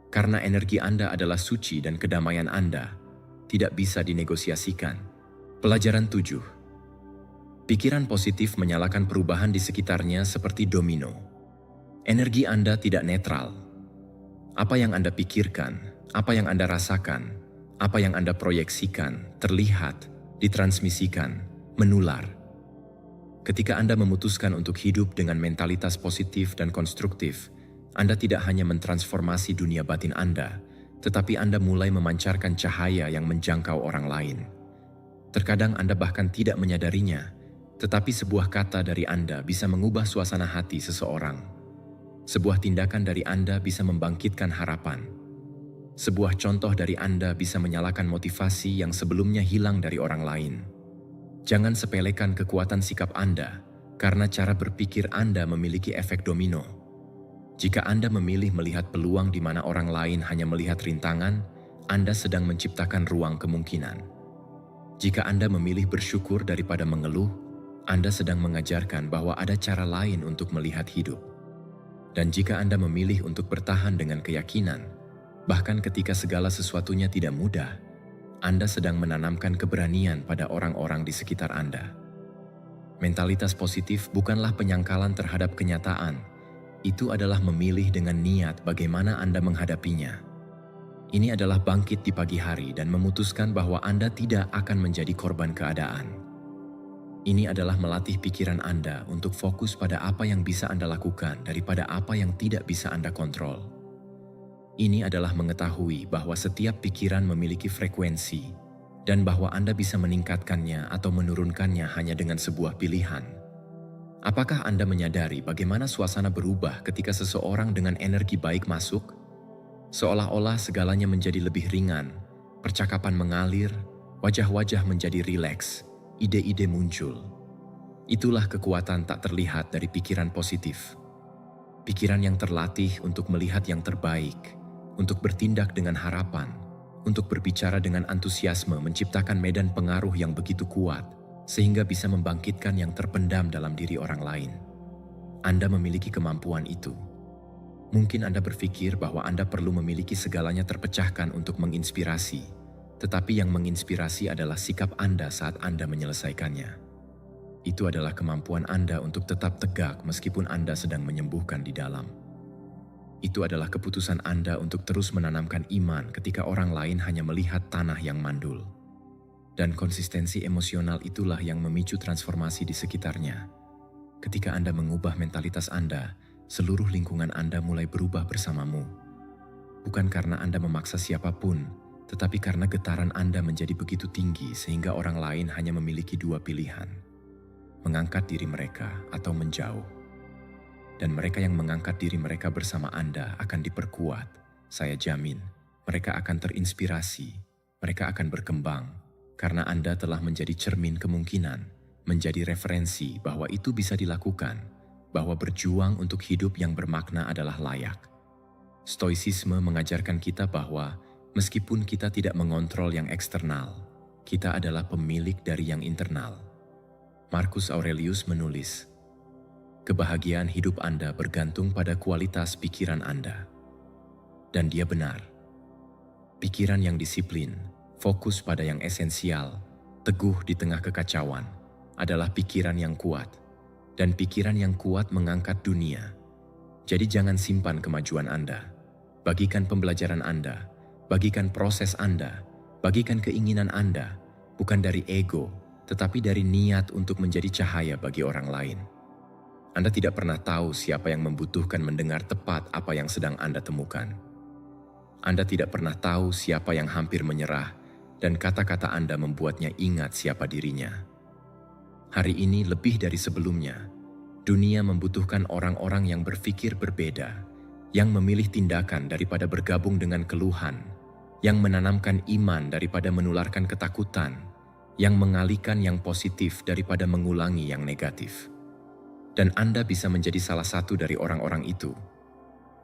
Karena energi Anda adalah suci dan kedamaian Anda tidak bisa dinegosiasikan. Pelajaran 7. Pikiran positif menyalakan perubahan di sekitarnya seperti domino. Energi Anda tidak netral. Apa yang Anda pikirkan, apa yang Anda rasakan, apa yang Anda proyeksikan, terlihat, ditransmisikan, menular. Ketika Anda memutuskan untuk hidup dengan mentalitas positif dan konstruktif, Anda tidak hanya mentransformasi dunia batin Anda, tetapi Anda mulai memancarkan cahaya yang menjangkau orang lain. Terkadang Anda bahkan tidak menyadarinya, tetapi sebuah kata dari Anda bisa mengubah suasana hati seseorang. Sebuah tindakan dari Anda bisa membangkitkan harapan. Sebuah contoh dari Anda bisa menyalakan motivasi yang sebelumnya hilang dari orang lain. Jangan sepelekan kekuatan sikap Anda, karena cara berpikir Anda memiliki efek domino. Jika Anda memilih melihat peluang di mana orang lain hanya melihat rintangan, Anda sedang menciptakan ruang kemungkinan. Jika Anda memilih bersyukur daripada mengeluh, Anda sedang mengajarkan bahwa ada cara lain untuk melihat hidup. Dan jika Anda memilih untuk bertahan dengan keyakinan, bahkan ketika segala sesuatunya tidak mudah, Anda sedang menanamkan keberanian pada orang-orang di sekitar Anda. Mentalitas positif bukanlah penyangkalan terhadap kenyataan, itu adalah memilih dengan niat bagaimana Anda menghadapinya. Ini adalah bangkit di pagi hari dan memutuskan bahwa Anda tidak akan menjadi korban keadaan. Ini adalah melatih pikiran Anda untuk fokus pada apa yang bisa Anda lakukan daripada apa yang tidak bisa Anda kontrol. Ini adalah mengetahui bahwa setiap pikiran memiliki frekuensi dan bahwa Anda bisa meningkatkannya atau menurunkannya hanya dengan sebuah pilihan. Apakah Anda menyadari bagaimana suasana berubah ketika seseorang dengan energi baik masuk? Seolah-olah segalanya menjadi lebih ringan, percakapan mengalir, wajah-wajah menjadi rileks, ide-ide muncul. Itulah kekuatan tak terlihat dari pikiran positif. Pikiran yang terlatih untuk melihat yang terbaik, untuk bertindak dengan harapan, untuk berbicara dengan antusiasme menciptakan medan pengaruh yang begitu kuat, sehingga bisa membangkitkan yang terpendam dalam diri orang lain. Anda memiliki kemampuan itu. Mungkin Anda berpikir bahwa Anda perlu memiliki segalanya terpecahkan untuk menginspirasi, tetapi yang menginspirasi adalah sikap Anda saat Anda menyelesaikannya. Itu adalah kemampuan Anda untuk tetap tegak meskipun Anda sedang menyembuhkan di dalam. Itu adalah keputusan Anda untuk terus menanamkan iman ketika orang lain hanya melihat tanah yang mandul. Dan konsistensi emosional itulah yang memicu transformasi di sekitarnya. Ketika Anda mengubah mentalitas Anda, seluruh lingkungan Anda mulai berubah bersamamu. Bukan karena Anda memaksa siapapun, tetapi karena getaran Anda menjadi begitu tinggi sehingga orang lain hanya memiliki dua pilihan: mengangkat diri mereka atau menjauh. Dan mereka yang mengangkat diri mereka bersama Anda akan diperkuat. Saya jamin, mereka akan terinspirasi, mereka akan berkembang, karena Anda telah menjadi cermin kemungkinan, menjadi referensi bahwa itu bisa dilakukan, bahwa berjuang untuk hidup yang bermakna adalah layak. Stoicisme mengajarkan kita bahwa meskipun kita tidak mengontrol yang eksternal, kita adalah pemilik dari yang internal. Marcus Aurelius menulis, kebahagiaan hidup Anda bergantung pada kualitas pikiran Anda. Dan dia benar. Pikiran yang disiplin, fokus pada yang esensial, teguh di tengah kekacauan, adalah pikiran yang kuat. Dan pikiran yang kuat mengangkat dunia. Jadi jangan simpan kemajuan Anda. Bagikan pembelajaran Anda, bagikan proses Anda, bagikan keinginan Anda, bukan dari ego, tetapi dari niat untuk menjadi cahaya bagi orang lain. Anda tidak pernah tahu siapa yang membutuhkan mendengar tepat apa yang sedang Anda temukan. Anda tidak pernah tahu siapa yang hampir menyerah, dan kata-kata Anda membuatnya ingat siapa dirinya. Hari ini lebih dari sebelumnya, dunia membutuhkan orang-orang yang berpikir berbeda, yang memilih tindakan daripada bergabung dengan keluhan, yang menanamkan iman daripada menularkan ketakutan, yang mengalihkan yang positif daripada mengulangi yang negatif. Dan Anda bisa menjadi salah satu dari orang-orang itu.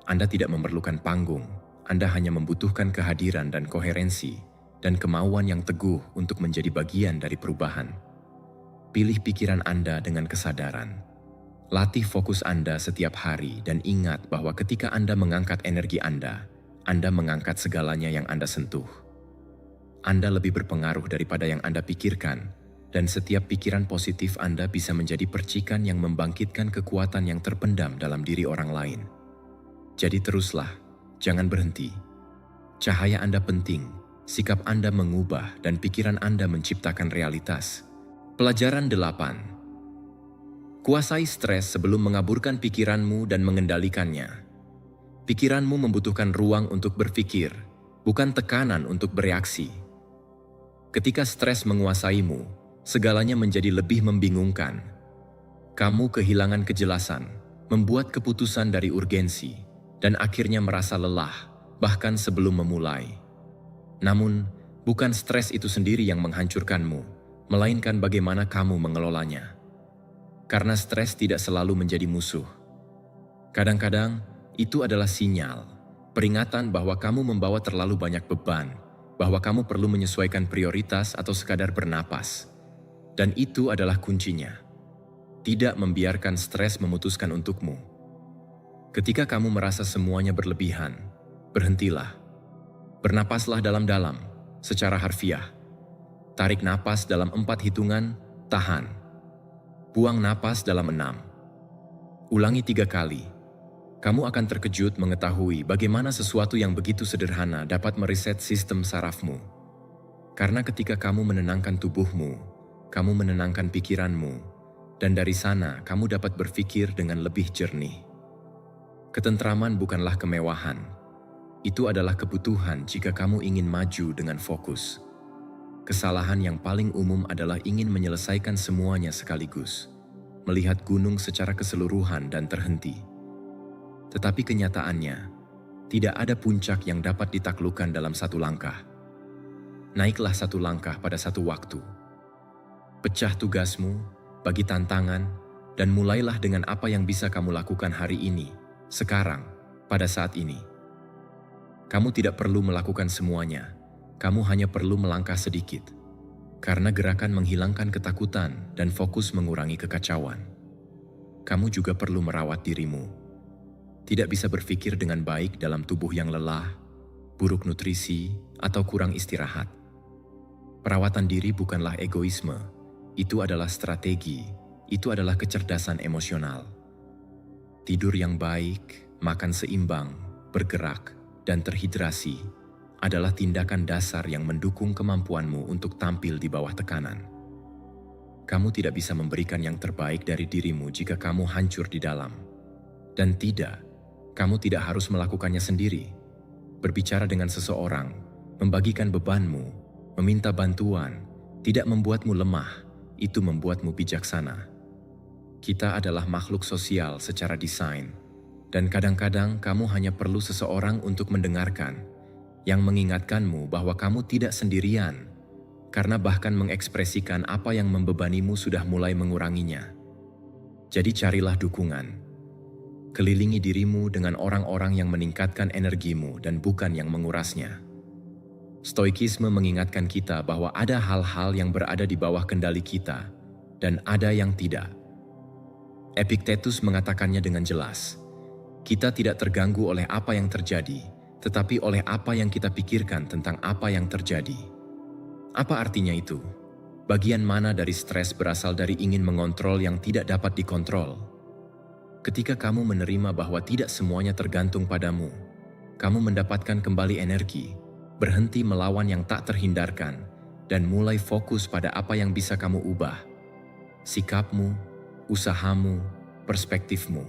Anda tidak memerlukan panggung, Anda hanya membutuhkan kehadiran dan koherensi, dan kemauan yang teguh untuk menjadi bagian dari perubahan. Pilih pikiran Anda dengan kesadaran. Latih fokus Anda setiap hari dan ingat bahwa ketika Anda mengangkat energi Anda mengangkat segalanya yang Anda sentuh. Anda lebih berpengaruh daripada yang Anda pikirkan, dan setiap pikiran positif Anda bisa menjadi percikan yang membangkitkan kekuatan yang terpendam dalam diri orang lain. Jadi teruslah, jangan berhenti. Cahaya Anda penting, sikap Anda mengubah, dan pikiran Anda menciptakan realitas. Pelajaran 8. Kuasai stres sebelum mengaburkan pikiranmu dan mengendalikannya. Pikiranmu membutuhkan ruang untuk berpikir, bukan tekanan untuk bereaksi. Ketika stres menguasaimu, segalanya menjadi lebih membingungkan. Kamu kehilangan kejelasan, membuat keputusan dari urgensi, dan akhirnya merasa lelah, bahkan sebelum memulai. Namun, bukan stres itu sendiri yang menghancurkanmu, melainkan bagaimana kamu mengelolanya. Karena stres tidak selalu menjadi musuh. Kadang-kadang, itu adalah sinyal, peringatan bahwa kamu membawa terlalu banyak beban, bahwa kamu perlu menyesuaikan prioritas atau sekadar bernapas. Dan itu adalah kuncinya. Tidak membiarkan stres memutuskan untukmu. Ketika kamu merasa semuanya berlebihan, berhentilah. Bernapaslah dalam-dalam, secara harfiah. Tarik napas dalam 4 hitungan, tahan. Buang napas dalam 6. Ulangi 3 kali. Kamu akan terkejut mengetahui bagaimana sesuatu yang begitu sederhana dapat mereset sistem sarafmu. Karena ketika kamu menenangkan tubuhmu, kamu menenangkan pikiranmu, dan dari sana kamu dapat berpikir dengan lebih jernih. Ketentraman bukanlah kemewahan. Itu adalah kebutuhan jika kamu ingin maju dengan fokus. Kesalahan yang paling umum adalah ingin menyelesaikan semuanya sekaligus, melihat gunung secara keseluruhan dan terhenti. Tetapi kenyataannya, tidak ada puncak yang dapat ditaklukkan dalam satu langkah. Naiklah satu langkah pada satu waktu. Pecah tugasmu, bagi tantangan, dan mulailah dengan apa yang bisa kamu lakukan hari ini, sekarang, pada saat ini. Kamu tidak perlu melakukan semuanya, kamu hanya perlu melangkah sedikit. Karena gerakan menghilangkan ketakutan dan fokus mengurangi kekacauan. Kamu juga perlu merawat dirimu. Tidak bisa berpikir dengan baik dalam tubuh yang lelah, buruk nutrisi, atau kurang istirahat. Perawatan diri bukanlah egoisme, itu adalah strategi, itu adalah kecerdasan emosional. Tidur yang baik, makan seimbang, bergerak, dan terhidrasi adalah tindakan dasar yang mendukung kemampuanmu untuk tampil di bawah tekanan. Kamu tidak bisa memberikan yang terbaik dari dirimu jika kamu hancur di dalam. Dan tidak, kamu tidak harus melakukannya sendiri. Berbicara dengan seseorang, membagikan bebanmu, meminta bantuan, tidak membuatmu lemah, itu membuatmu bijaksana. Kita adalah makhluk sosial secara desain, dan kadang-kadang kamu hanya perlu seseorang untuk mendengarkan, yang mengingatkanmu bahwa kamu tidak sendirian, karena bahkan mengekspresikan apa yang membebanimu sudah mulai menguranginya. Jadi carilah dukungan. Kelilingi dirimu dengan orang-orang yang meningkatkan energimu dan bukan yang mengurasnya. Stoikisme mengingatkan kita bahwa ada hal-hal yang berada di bawah kendali kita dan ada yang tidak. Epictetus mengatakannya dengan jelas. Kita tidak terganggu oleh apa yang terjadi, tetapi oleh apa yang kita pikirkan tentang apa yang terjadi. Apa artinya itu? Bagian mana dari stres berasal dari ingin mengontrol yang tidak dapat dikontrol? Ketika kamu menerima bahwa tidak semuanya tergantung padamu, kamu mendapatkan kembali energi, berhenti melawan yang tak terhindarkan, dan mulai fokus pada apa yang bisa kamu ubah. Sikapmu, usahamu, perspektifmu.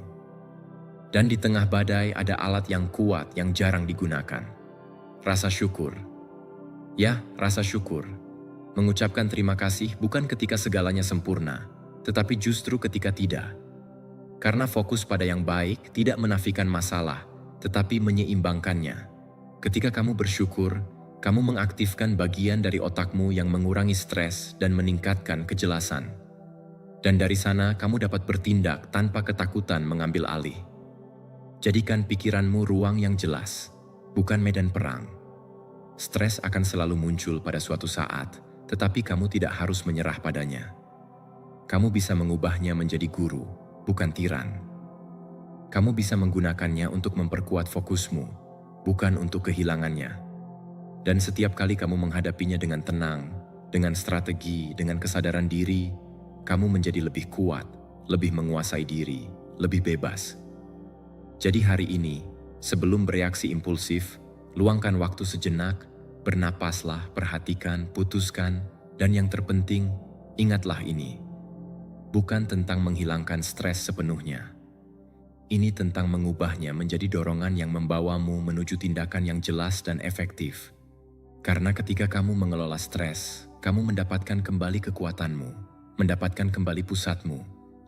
Dan di tengah badai ada alat yang kuat yang jarang digunakan. Rasa syukur. Ya, rasa syukur. Mengucapkan terima kasih bukan ketika segalanya sempurna, tetapi justru ketika tidak. Karena fokus pada yang baik tidak menafikan masalah, tetapi menyeimbangkannya. Ketika kamu bersyukur, kamu mengaktifkan bagian dari otakmu yang mengurangi stres dan meningkatkan kejelasan. Dan dari sana kamu dapat bertindak tanpa ketakutan mengambil alih. Jadikan pikiranmu ruang yang jelas. bukan medan perang. Stres akan selalu muncul pada suatu saat, tetapi kamu tidak harus menyerah padanya. Kamu bisa mengubahnya menjadi guru, bukan tiran. Kamu bisa menggunakannya untuk memperkuat fokusmu, bukan untuk kehilangannya. Dan setiap kali kamu menghadapinya dengan tenang, dengan strategi, dengan kesadaran diri, kamu menjadi lebih kuat, lebih menguasai diri, lebih bebas. Jadi hari ini, sebelum bereaksi impulsif, luangkan waktu sejenak, bernapaslah, perhatikan, putuskan, dan yang terpenting, ingatlah ini. Bukan tentang menghilangkan stres sepenuhnya. Ini tentang mengubahnya menjadi dorongan yang membawamu menuju tindakan yang jelas dan efektif. Karena ketika kamu mengelola stres, kamu mendapatkan kembali kekuatanmu, mendapatkan kembali pusatmu,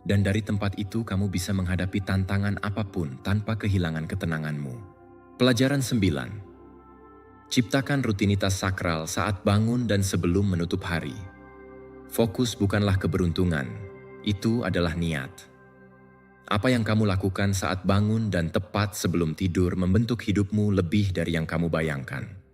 dan dari tempat itu kamu bisa menghadapi tantangan apapun tanpa kehilangan ketenanganmu. Pelajaran 9. Ciptakan rutinitas sakral saat bangun dan sebelum menutup hari. Fokus bukanlah keberuntungan, itu adalah niat. Apa yang kamu lakukan saat bangun dan tepat sebelum tidur membentuk hidupmu lebih dari yang kamu bayangkan.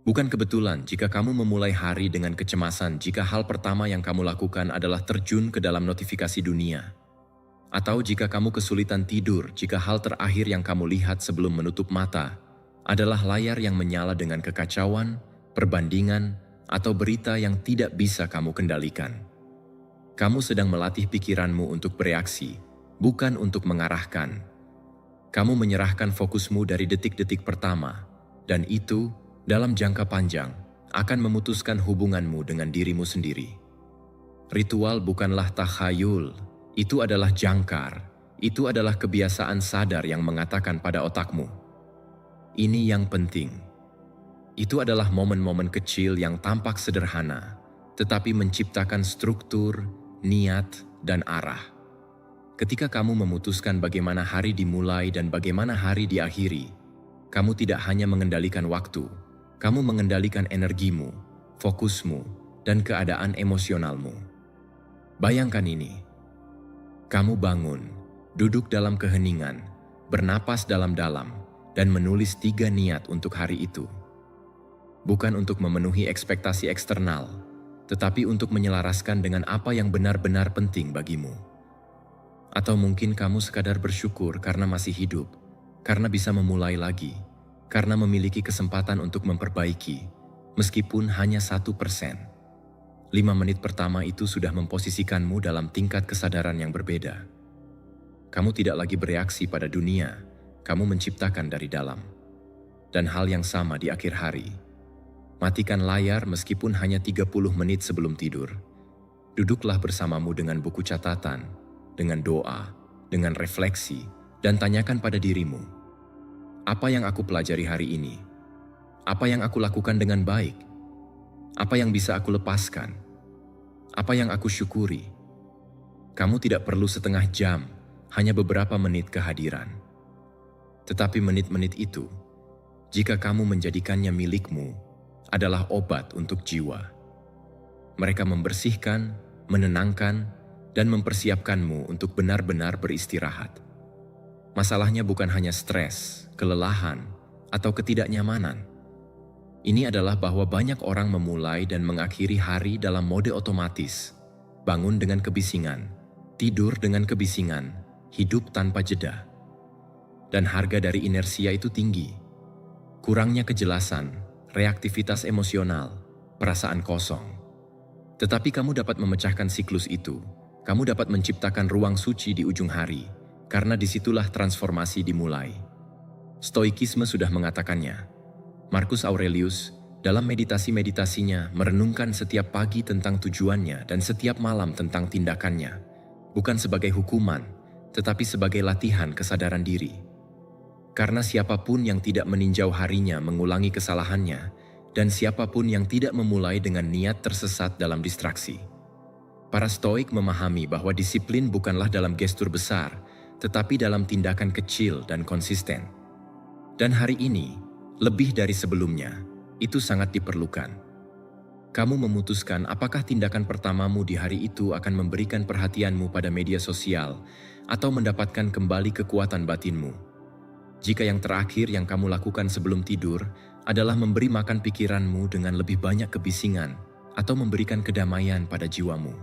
Bukan kebetulan jika kamu memulai hari dengan kecemasan jika hal pertama yang kamu lakukan adalah terjun ke dalam notifikasi dunia. Atau jika kamu kesulitan tidur jika hal terakhir yang kamu lihat sebelum menutup mata adalah layar yang menyala dengan kekacauan, perbandingan, atau berita yang tidak bisa kamu kendalikan. Kamu sedang melatih pikiranmu untuk bereaksi, bukan untuk mengarahkan. Kamu menyerahkan fokusmu dari detik-detik pertama, dan itu, dalam jangka panjang, akan memutuskan hubunganmu dengan dirimu sendiri. Ritual bukanlah takhayul, itu adalah jangkar, itu adalah kebiasaan sadar yang mengatakan pada otakmu. Ini yang penting. Itu adalah momen-momen kecil yang tampak sederhana, tetapi menciptakan struktur, niat, dan arah. Ketika kamu memutuskan bagaimana hari dimulai dan bagaimana hari diakhiri, kamu tidak hanya mengendalikan waktu, kamu mengendalikan energimu, fokusmu, dan keadaan emosionalmu. Bayangkan ini. Kamu bangun, duduk dalam keheningan, bernapas dalam-dalam, dan menulis 3 niat untuk hari itu. Bukan untuk memenuhi ekspektasi eksternal, tetapi untuk menyelaraskan dengan apa yang benar-benar penting bagimu. Atau mungkin kamu sekadar bersyukur karena masih hidup, karena bisa memulai lagi, karena memiliki kesempatan untuk memperbaiki, meskipun hanya 1%. 5 menit pertama itu sudah memposisikanmu dalam tingkat kesadaran yang berbeda. Kamu tidak lagi bereaksi pada dunia, kamu menciptakan dari dalam. Dan hal yang sama di akhir hari. Matikan layar meskipun hanya 30 menit sebelum tidur. Duduklah bersamamu dengan buku catatan, dengan doa, dengan refleksi, dan tanyakan pada dirimu, apa yang aku pelajari hari ini? Apa yang aku lakukan dengan baik? Apa yang bisa aku lepaskan? Apa yang aku syukuri? Kamu tidak perlu setengah jam, hanya beberapa menit kehadiran. Tetapi menit-menit itu, jika kamu menjadikannya milikmu, adalah obat untuk jiwa. Mereka membersihkan, menenangkan, dan mempersiapkanmu untuk benar-benar beristirahat. Masalahnya bukan hanya stres, kelelahan, atau ketidaknyamanan. Ini adalah bahwa banyak orang memulai dan mengakhiri hari dalam mode otomatis, bangun dengan kebisingan, tidur dengan kebisingan, hidup tanpa jeda. Dan harga dari inersia itu tinggi. Kurangnya kejelasan, reaktivitas emosional, perasaan kosong. Tetapi kamu dapat memecahkan siklus itu. Kamu dapat menciptakan ruang suci di ujung hari, karena disitulah transformasi dimulai. Stoikisme sudah mengatakannya. Marcus Aurelius, dalam meditasi-meditasinya, merenungkan setiap pagi tentang tujuannya dan setiap malam tentang tindakannya, bukan sebagai hukuman, tetapi sebagai latihan kesadaran diri. Karena siapapun yang tidak meninjau harinya mengulangi kesalahannya, dan siapapun yang tidak memulai dengan niat tersesat dalam distraksi. Para Stoik memahami bahwa disiplin bukanlah dalam gestur besar, tetapi dalam tindakan kecil dan konsisten. Dan hari ini, lebih dari sebelumnya, itu sangat diperlukan. Kamu memutuskan apakah tindakan pertamamu di hari itu akan memberikan perhatianmu pada media sosial atau mendapatkan kembali kekuatan batinmu. Jika yang terakhir yang kamu lakukan sebelum tidur adalah memberi makan pikiranmu dengan lebih banyak kebisingan atau memberikan kedamaian pada jiwamu.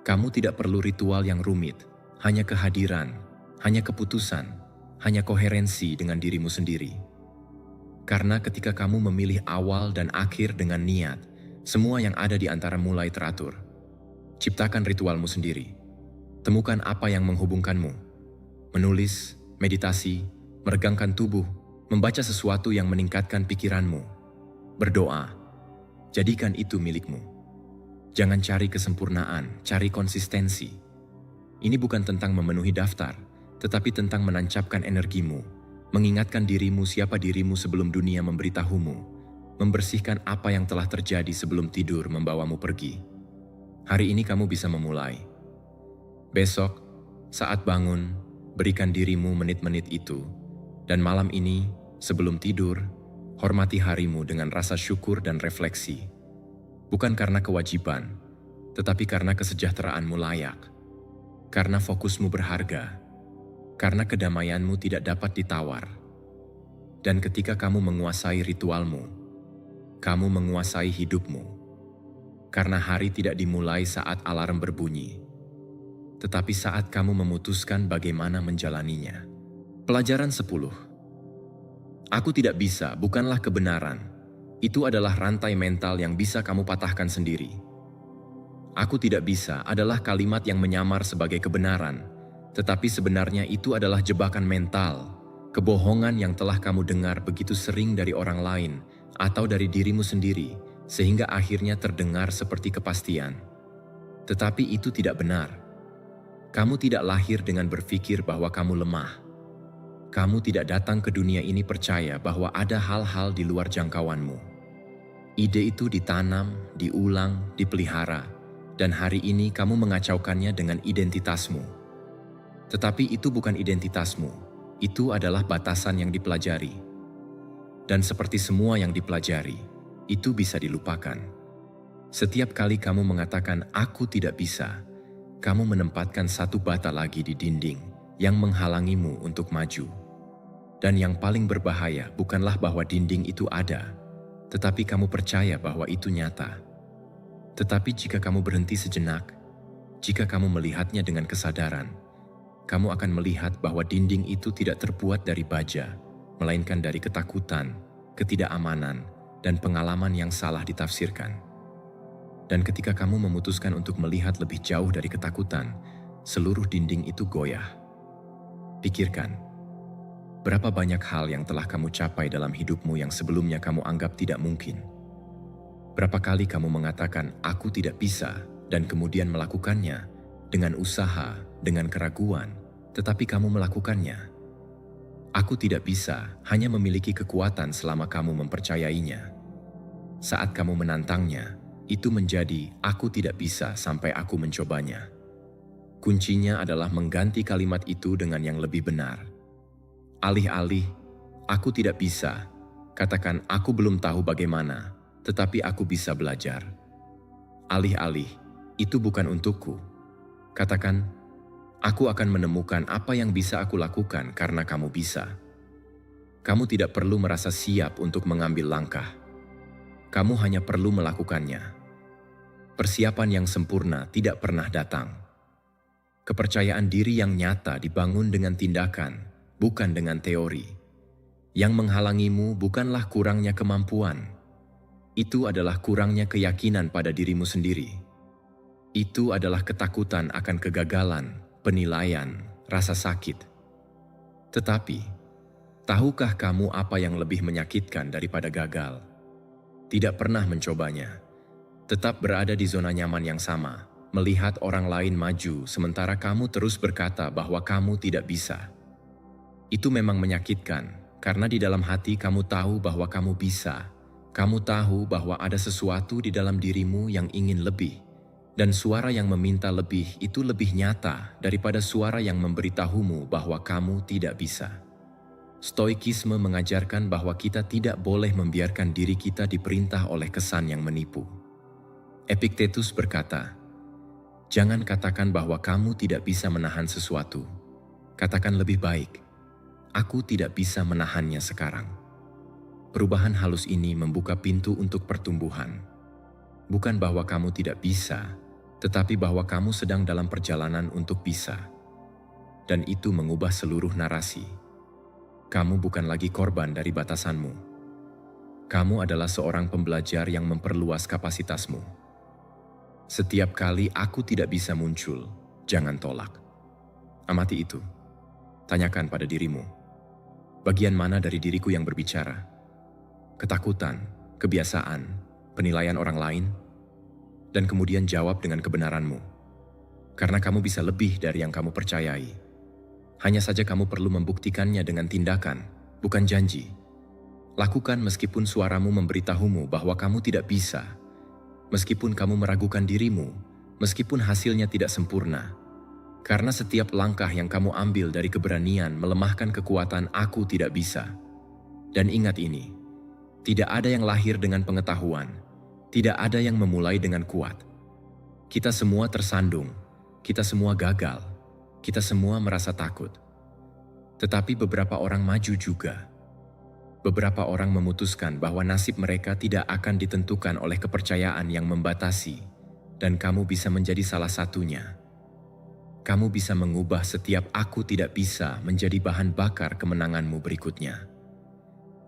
Kamu tidak perlu ritual yang rumit, hanya kehadiran, hanya keputusan, hanya koherensi dengan dirimu sendiri. Karena ketika kamu memilih awal dan akhir dengan niat, semua yang ada di antara mulai teratur. Ciptakan ritualmu sendiri. Temukan apa yang menghubungkanmu. Menulis, meditasi, meregangkan tubuh, membaca sesuatu yang meningkatkan pikiranmu. Berdoa, jadikan itu milikmu. Jangan cari kesempurnaan, cari konsistensi. Ini bukan tentang memenuhi daftar, tetapi tentang menancapkan energimu, mengingatkan dirimu siapa dirimu sebelum dunia memberitahumu, membersihkan apa yang telah terjadi sebelum tidur membawamu pergi. Hari ini kamu bisa memulai. Besok, saat bangun, berikan dirimu menit-menit itu. Dan malam ini, sebelum tidur, hormati harimu dengan rasa syukur dan refleksi. Bukan karena kewajiban, tetapi karena kesejahteraanmu layak. Karena fokusmu berharga. Karena kedamaianmu tidak dapat ditawar. Dan ketika kamu menguasai ritualmu, kamu menguasai hidupmu. Karena hari tidak dimulai saat alarm berbunyi, tetapi saat kamu memutuskan bagaimana menjalaninya. Pelajaran 10. Aku tidak bisa bukanlah kebenaran. Itu adalah rantai mental yang bisa kamu patahkan sendiri. Aku tidak bisa adalah kalimat yang menyamar sebagai kebenaran, tetapi sebenarnya itu adalah jebakan mental, kebohongan yang telah kamu dengar begitu sering dari orang lain atau dari dirimu sendiri, sehingga akhirnya terdengar seperti kepastian. Tetapi itu tidak benar. Kamu tidak lahir dengan berpikir bahwa kamu lemah. Kamu tidak datang ke dunia ini percaya bahwa ada hal-hal di luar jangkauanmu. Ide itu ditanam, diulang, dipelihara, dan hari ini kamu mengacaukannya dengan identitasmu. Tetapi itu bukan identitasmu, itu adalah batasan yang dipelajari. Dan seperti semua yang dipelajari, itu bisa dilupakan. Setiap kali kamu mengatakan, "Aku tidak bisa," kamu menempatkan satu bata lagi di dinding yang menghalangimu untuk maju. Dan yang paling berbahaya bukanlah bahwa dinding itu ada, tetapi kamu percaya bahwa itu nyata. Tetapi jika kamu berhenti sejenak, jika kamu melihatnya dengan kesadaran, kamu akan melihat bahwa dinding itu tidak terbuat dari baja, melainkan dari ketakutan, ketidakamanan, dan pengalaman yang salah ditafsirkan. Dan ketika kamu memutuskan untuk melihat lebih jauh dari ketakutan, seluruh dinding itu goyah. Pikirkan, berapa banyak hal yang telah kamu capai dalam hidupmu yang sebelumnya kamu anggap tidak mungkin? Berapa kali kamu mengatakan, "Aku tidak bisa," dan kemudian melakukannya dengan usaha, dengan keraguan, tetapi kamu melakukannya. Aku tidak bisa hanya memiliki kekuatan selama kamu mempercayainya. Saat kamu menantangnya, itu menjadi "aku tidak bisa" sampai aku mencobanya. Kuncinya adalah mengganti kalimat itu dengan yang lebih benar. Alih-alih, "Aku tidak bisa," katakan, "Aku belum tahu bagaimana, tetapi aku bisa belajar." Alih-alih, "Itu bukan untukku," katakan, "Aku akan menemukan apa yang bisa aku lakukan karena kamu bisa." Kamu tidak perlu merasa siap untuk mengambil langkah. Kamu hanya perlu melakukannya. Persiapan yang sempurna tidak pernah datang. Kepercayaan diri yang nyata dibangun dengan tindakan, bukan dengan teori. Yang menghalangimu bukanlah kurangnya kemampuan. Itu adalah kurangnya keyakinan pada dirimu sendiri. Itu adalah ketakutan akan kegagalan, penilaian, rasa sakit. Tetapi, tahukah kamu apa yang lebih menyakitkan daripada gagal? Tidak pernah mencobanya. Tetap berada di zona nyaman yang sama, melihat orang lain maju sementara kamu terus berkata bahwa kamu tidak bisa. Itu memang menyakitkan, karena di dalam hati kamu tahu bahwa kamu bisa. Kamu tahu bahwa ada sesuatu di dalam dirimu yang ingin lebih. Dan suara yang meminta lebih itu lebih nyata daripada suara yang memberitahumu bahwa kamu tidak bisa. Stoikisme mengajarkan bahwa kita tidak boleh membiarkan diri kita diperintah oleh kesan yang menipu. Epictetus berkata, "Jangan katakan bahwa kamu tidak bisa menahan sesuatu. Katakan lebih baik, aku tidak bisa menahannya sekarang. Perubahan halus ini membuka pintu untuk pertumbuhan. Bukan bahwa kamu tidak bisa, tetapi bahwa kamu sedang dalam perjalanan untuk bisa. Dan itu mengubah seluruh narasi. Kamu bukan lagi korban dari batasanmu. Kamu adalah seorang pembelajar yang memperluas kapasitasmu. Setiap kali aku tidak bisa muncul, jangan tolak. Amati itu. Tanyakan pada dirimu, bagian mana dari diriku yang berbicara? Ketakutan, kebiasaan, penilaian orang lain? Dan kemudian jawab dengan kebenaranmu. Karena kamu bisa lebih dari yang kamu percayai. Hanya saja kamu perlu membuktikannya dengan tindakan, bukan janji. Lakukan meskipun suaramu memberitahumu bahwa kamu tidak bisa. Meskipun kamu meragukan dirimu, meskipun hasilnya tidak sempurna. Karena setiap langkah yang kamu ambil dari keberanian melemahkan kekuatan aku tidak bisa. Dan ingat ini, tidak ada yang lahir dengan pengetahuan, tidak ada yang memulai dengan kuat. Kita semua tersandung, kita semua gagal, kita semua merasa takut. Tetapi beberapa orang maju juga. Beberapa orang memutuskan bahwa nasib mereka tidak akan ditentukan oleh kepercayaan yang membatasi, dan kamu bisa menjadi salah satunya. Kamu bisa mengubah setiap aku tidak bisa menjadi bahan bakar kemenanganmu berikutnya.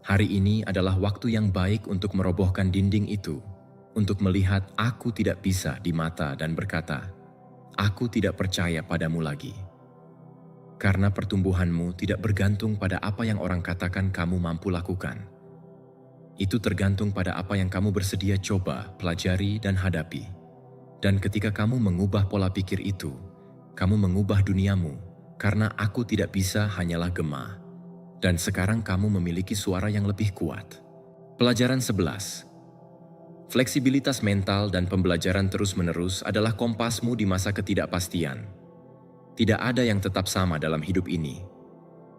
Hari ini adalah waktu yang baik untuk merobohkan dinding itu, untuk melihat aku tidak bisa di mata dan berkata, aku tidak percaya padamu lagi. Karena pertumbuhanmu tidak bergantung pada apa yang orang katakan kamu mampu lakukan. Itu tergantung pada apa yang kamu bersedia coba, pelajari, dan hadapi. Dan ketika kamu mengubah pola pikir itu, kamu mengubah duniamu, karena aku tidak bisa hanyalah gema. Dan sekarang kamu memiliki suara yang lebih kuat. Pelajaran 11. Fleksibilitas mental dan pembelajaran terus-menerus adalah kompasmu di masa ketidakpastian. Tidak ada yang tetap sama dalam hidup ini.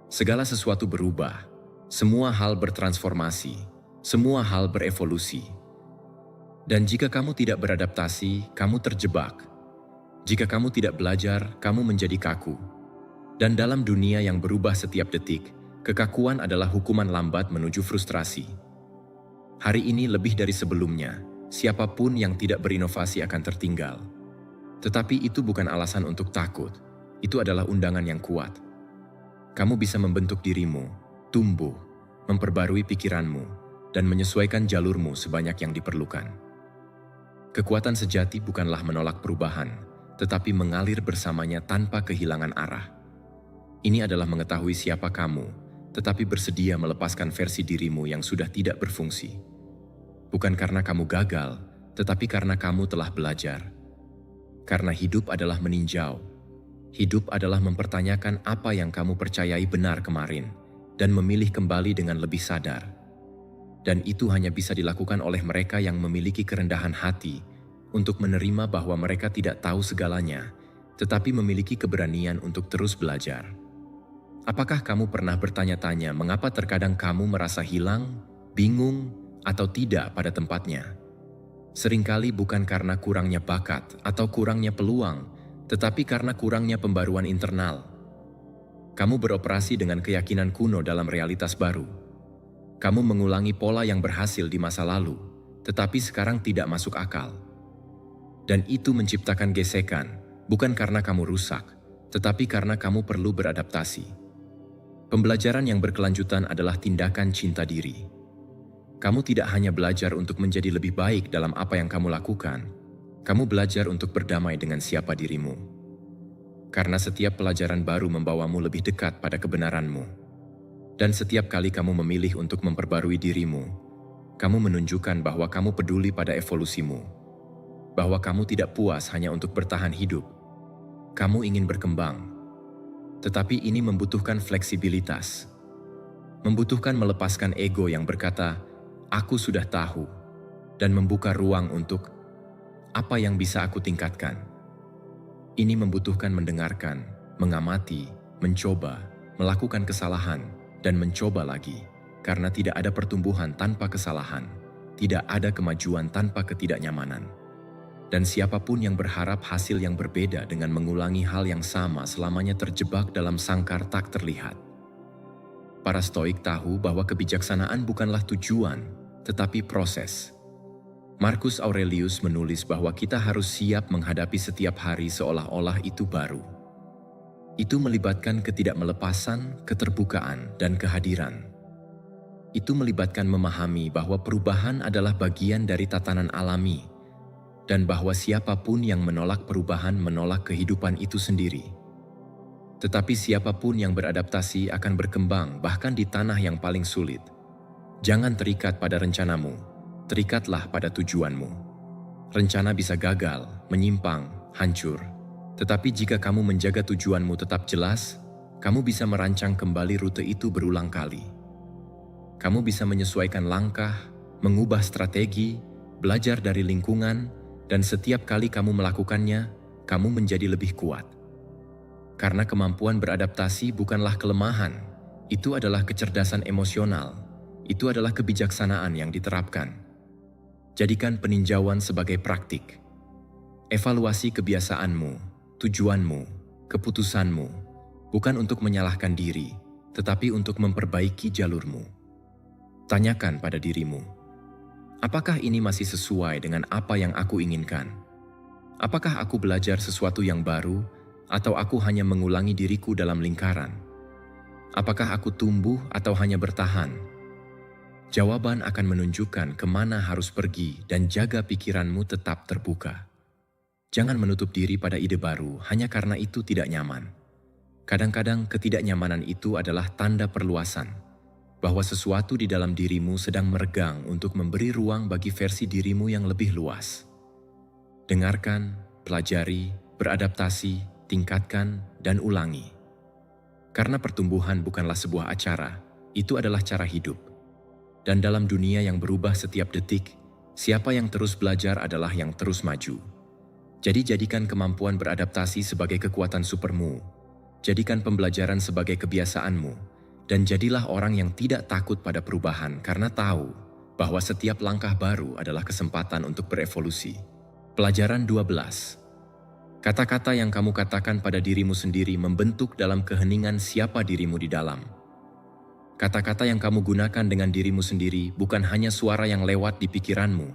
Segala sesuatu berubah, semua hal bertransformasi, semua hal berevolusi. Dan jika kamu tidak beradaptasi, kamu terjebak. Jika kamu tidak belajar, kamu menjadi kaku. Dan dalam dunia yang berubah setiap detik, kekakuan adalah hukuman lambat menuju frustrasi. Hari ini lebih dari sebelumnya, siapapun yang tidak berinovasi akan tertinggal. Tetapi itu bukan alasan untuk takut, itu adalah undangan yang kuat. Kamu bisa membentuk dirimu, tumbuh, memperbarui pikiranmu, dan menyesuaikan jalurmu sebanyak yang diperlukan. Kekuatan sejati bukanlah menolak perubahan, tetapi mengalir bersamanya tanpa kehilangan arah. Ini adalah mengetahui siapa kamu, tetapi bersedia melepaskan versi dirimu yang sudah tidak berfungsi. Bukan karena kamu gagal, tetapi karena kamu telah belajar. Karena hidup adalah meninjau. Hidup adalah mempertanyakan apa yang kamu percayai benar kemarin, dan memilih kembali dengan lebih sadar. Dan itu hanya bisa dilakukan oleh mereka yang memiliki kerendahan hati, untuk menerima bahwa mereka tidak tahu segalanya, tetapi memiliki keberanian untuk terus belajar. Apakah kamu pernah bertanya-tanya mengapa terkadang kamu merasa hilang, bingung, atau tidak pada tempatnya? Seringkali bukan karena kurangnya bakat atau kurangnya peluang, tetapi karena kurangnya pembaruan internal. Kamu beroperasi dengan keyakinan kuno dalam realitas baru. Kamu mengulangi pola yang berhasil di masa lalu, tetapi sekarang tidak masuk akal. Dan itu menciptakan gesekan, bukan karena kamu rusak, tetapi karena kamu perlu beradaptasi. Pembelajaran yang berkelanjutan adalah tindakan cinta diri. Kamu tidak hanya belajar untuk menjadi lebih baik dalam apa yang kamu lakukan, kamu belajar untuk berdamai dengan siapa dirimu. Karena setiap pelajaran baru membawamu lebih dekat pada kebenaranmu. Dan setiap kali kamu memilih untuk memperbarui dirimu, kamu menunjukkan bahwa kamu peduli pada evolusimu. Bahwa kamu tidak puas hanya untuk bertahan hidup. Kamu ingin berkembang. Tetapi ini membutuhkan fleksibilitas. Membutuhkan melepaskan ego yang berkata, aku sudah tahu, dan membuka ruang untuk apa yang bisa aku tingkatkan. Ini membutuhkan mendengarkan, mengamati, mencoba, melakukan kesalahan, dan mencoba lagi. Karena tidak ada pertumbuhan tanpa kesalahan, tidak ada kemajuan tanpa ketidaknyamanan. Dan siapapun yang berharap hasil yang berbeda dengan mengulangi hal yang sama selamanya terjebak dalam sangkar tak terlihat. para Stoik tahu bahwa kebijaksanaan bukanlah tujuan, tetapi proses. Marcus Aurelius menulis bahwa kita harus siap menghadapi setiap hari seolah-olah itu baru. Itu melibatkan ketidakmelepasan, keterbukaan, dan kehadiran. Itu melibatkan memahami bahwa perubahan adalah bagian dari tatanan alami, dan bahwa siapapun yang menolak perubahan menolak kehidupan itu sendiri. Tetapi siapapun yang beradaptasi akan berkembang bahkan di tanah yang paling sulit. Jangan terikat pada rencanamu, terikatlah pada tujuanmu. Rencana bisa gagal, menyimpang, hancur. Tetapi jika kamu menjaga tujuanmu tetap jelas, kamu bisa merancang kembali rute itu berulang kali. Kamu bisa menyesuaikan langkah, mengubah strategi, belajar dari lingkungan, dan setiap kali kamu melakukannya, kamu menjadi lebih kuat. Karena kemampuan beradaptasi bukanlah kelemahan, itu adalah kecerdasan emosional, itu adalah kebijaksanaan yang diterapkan. Jadikan peninjauan sebagai praktik. Evaluasi kebiasaanmu, tujuanmu, keputusanmu, bukan untuk menyalahkan diri, tetapi untuk memperbaiki jalurmu. Tanyakan pada dirimu, apakah ini masih sesuai dengan apa yang aku inginkan? Apakah aku belajar sesuatu yang baru, atau aku hanya mengulangi diriku dalam lingkaran? Apakah aku tumbuh atau hanya bertahan? Jawaban akan menunjukkan kemana harus pergi dan jaga pikiranmu tetap terbuka. Jangan menutup diri pada ide baru hanya karena itu tidak nyaman. Kadang-kadang ketidaknyamanan itu adalah tanda perluasan, bahwa sesuatu di dalam dirimu sedang meregang untuk memberi ruang bagi versi dirimu yang lebih luas. Dengarkan, pelajari, beradaptasi, tingkatkan, dan ulangi. Karena pertumbuhan bukanlah sebuah acara, itu adalah cara hidup. Dan dalam dunia yang berubah setiap detik, siapa yang terus belajar adalah yang terus maju. Jadi jadikan kemampuan beradaptasi sebagai kekuatan supermu, jadikan pembelajaran sebagai kebiasaanmu, dan jadilah orang yang tidak takut pada perubahan karena tahu bahwa setiap langkah baru adalah kesempatan untuk berevolusi. Pelajaran 12. Kata-kata yang kamu katakan pada dirimu sendiri membentuk dalam keheningan siapa dirimu di dalam. Kata-kata yang kamu gunakan dengan dirimu sendiri bukan hanya suara yang lewat di pikiranmu.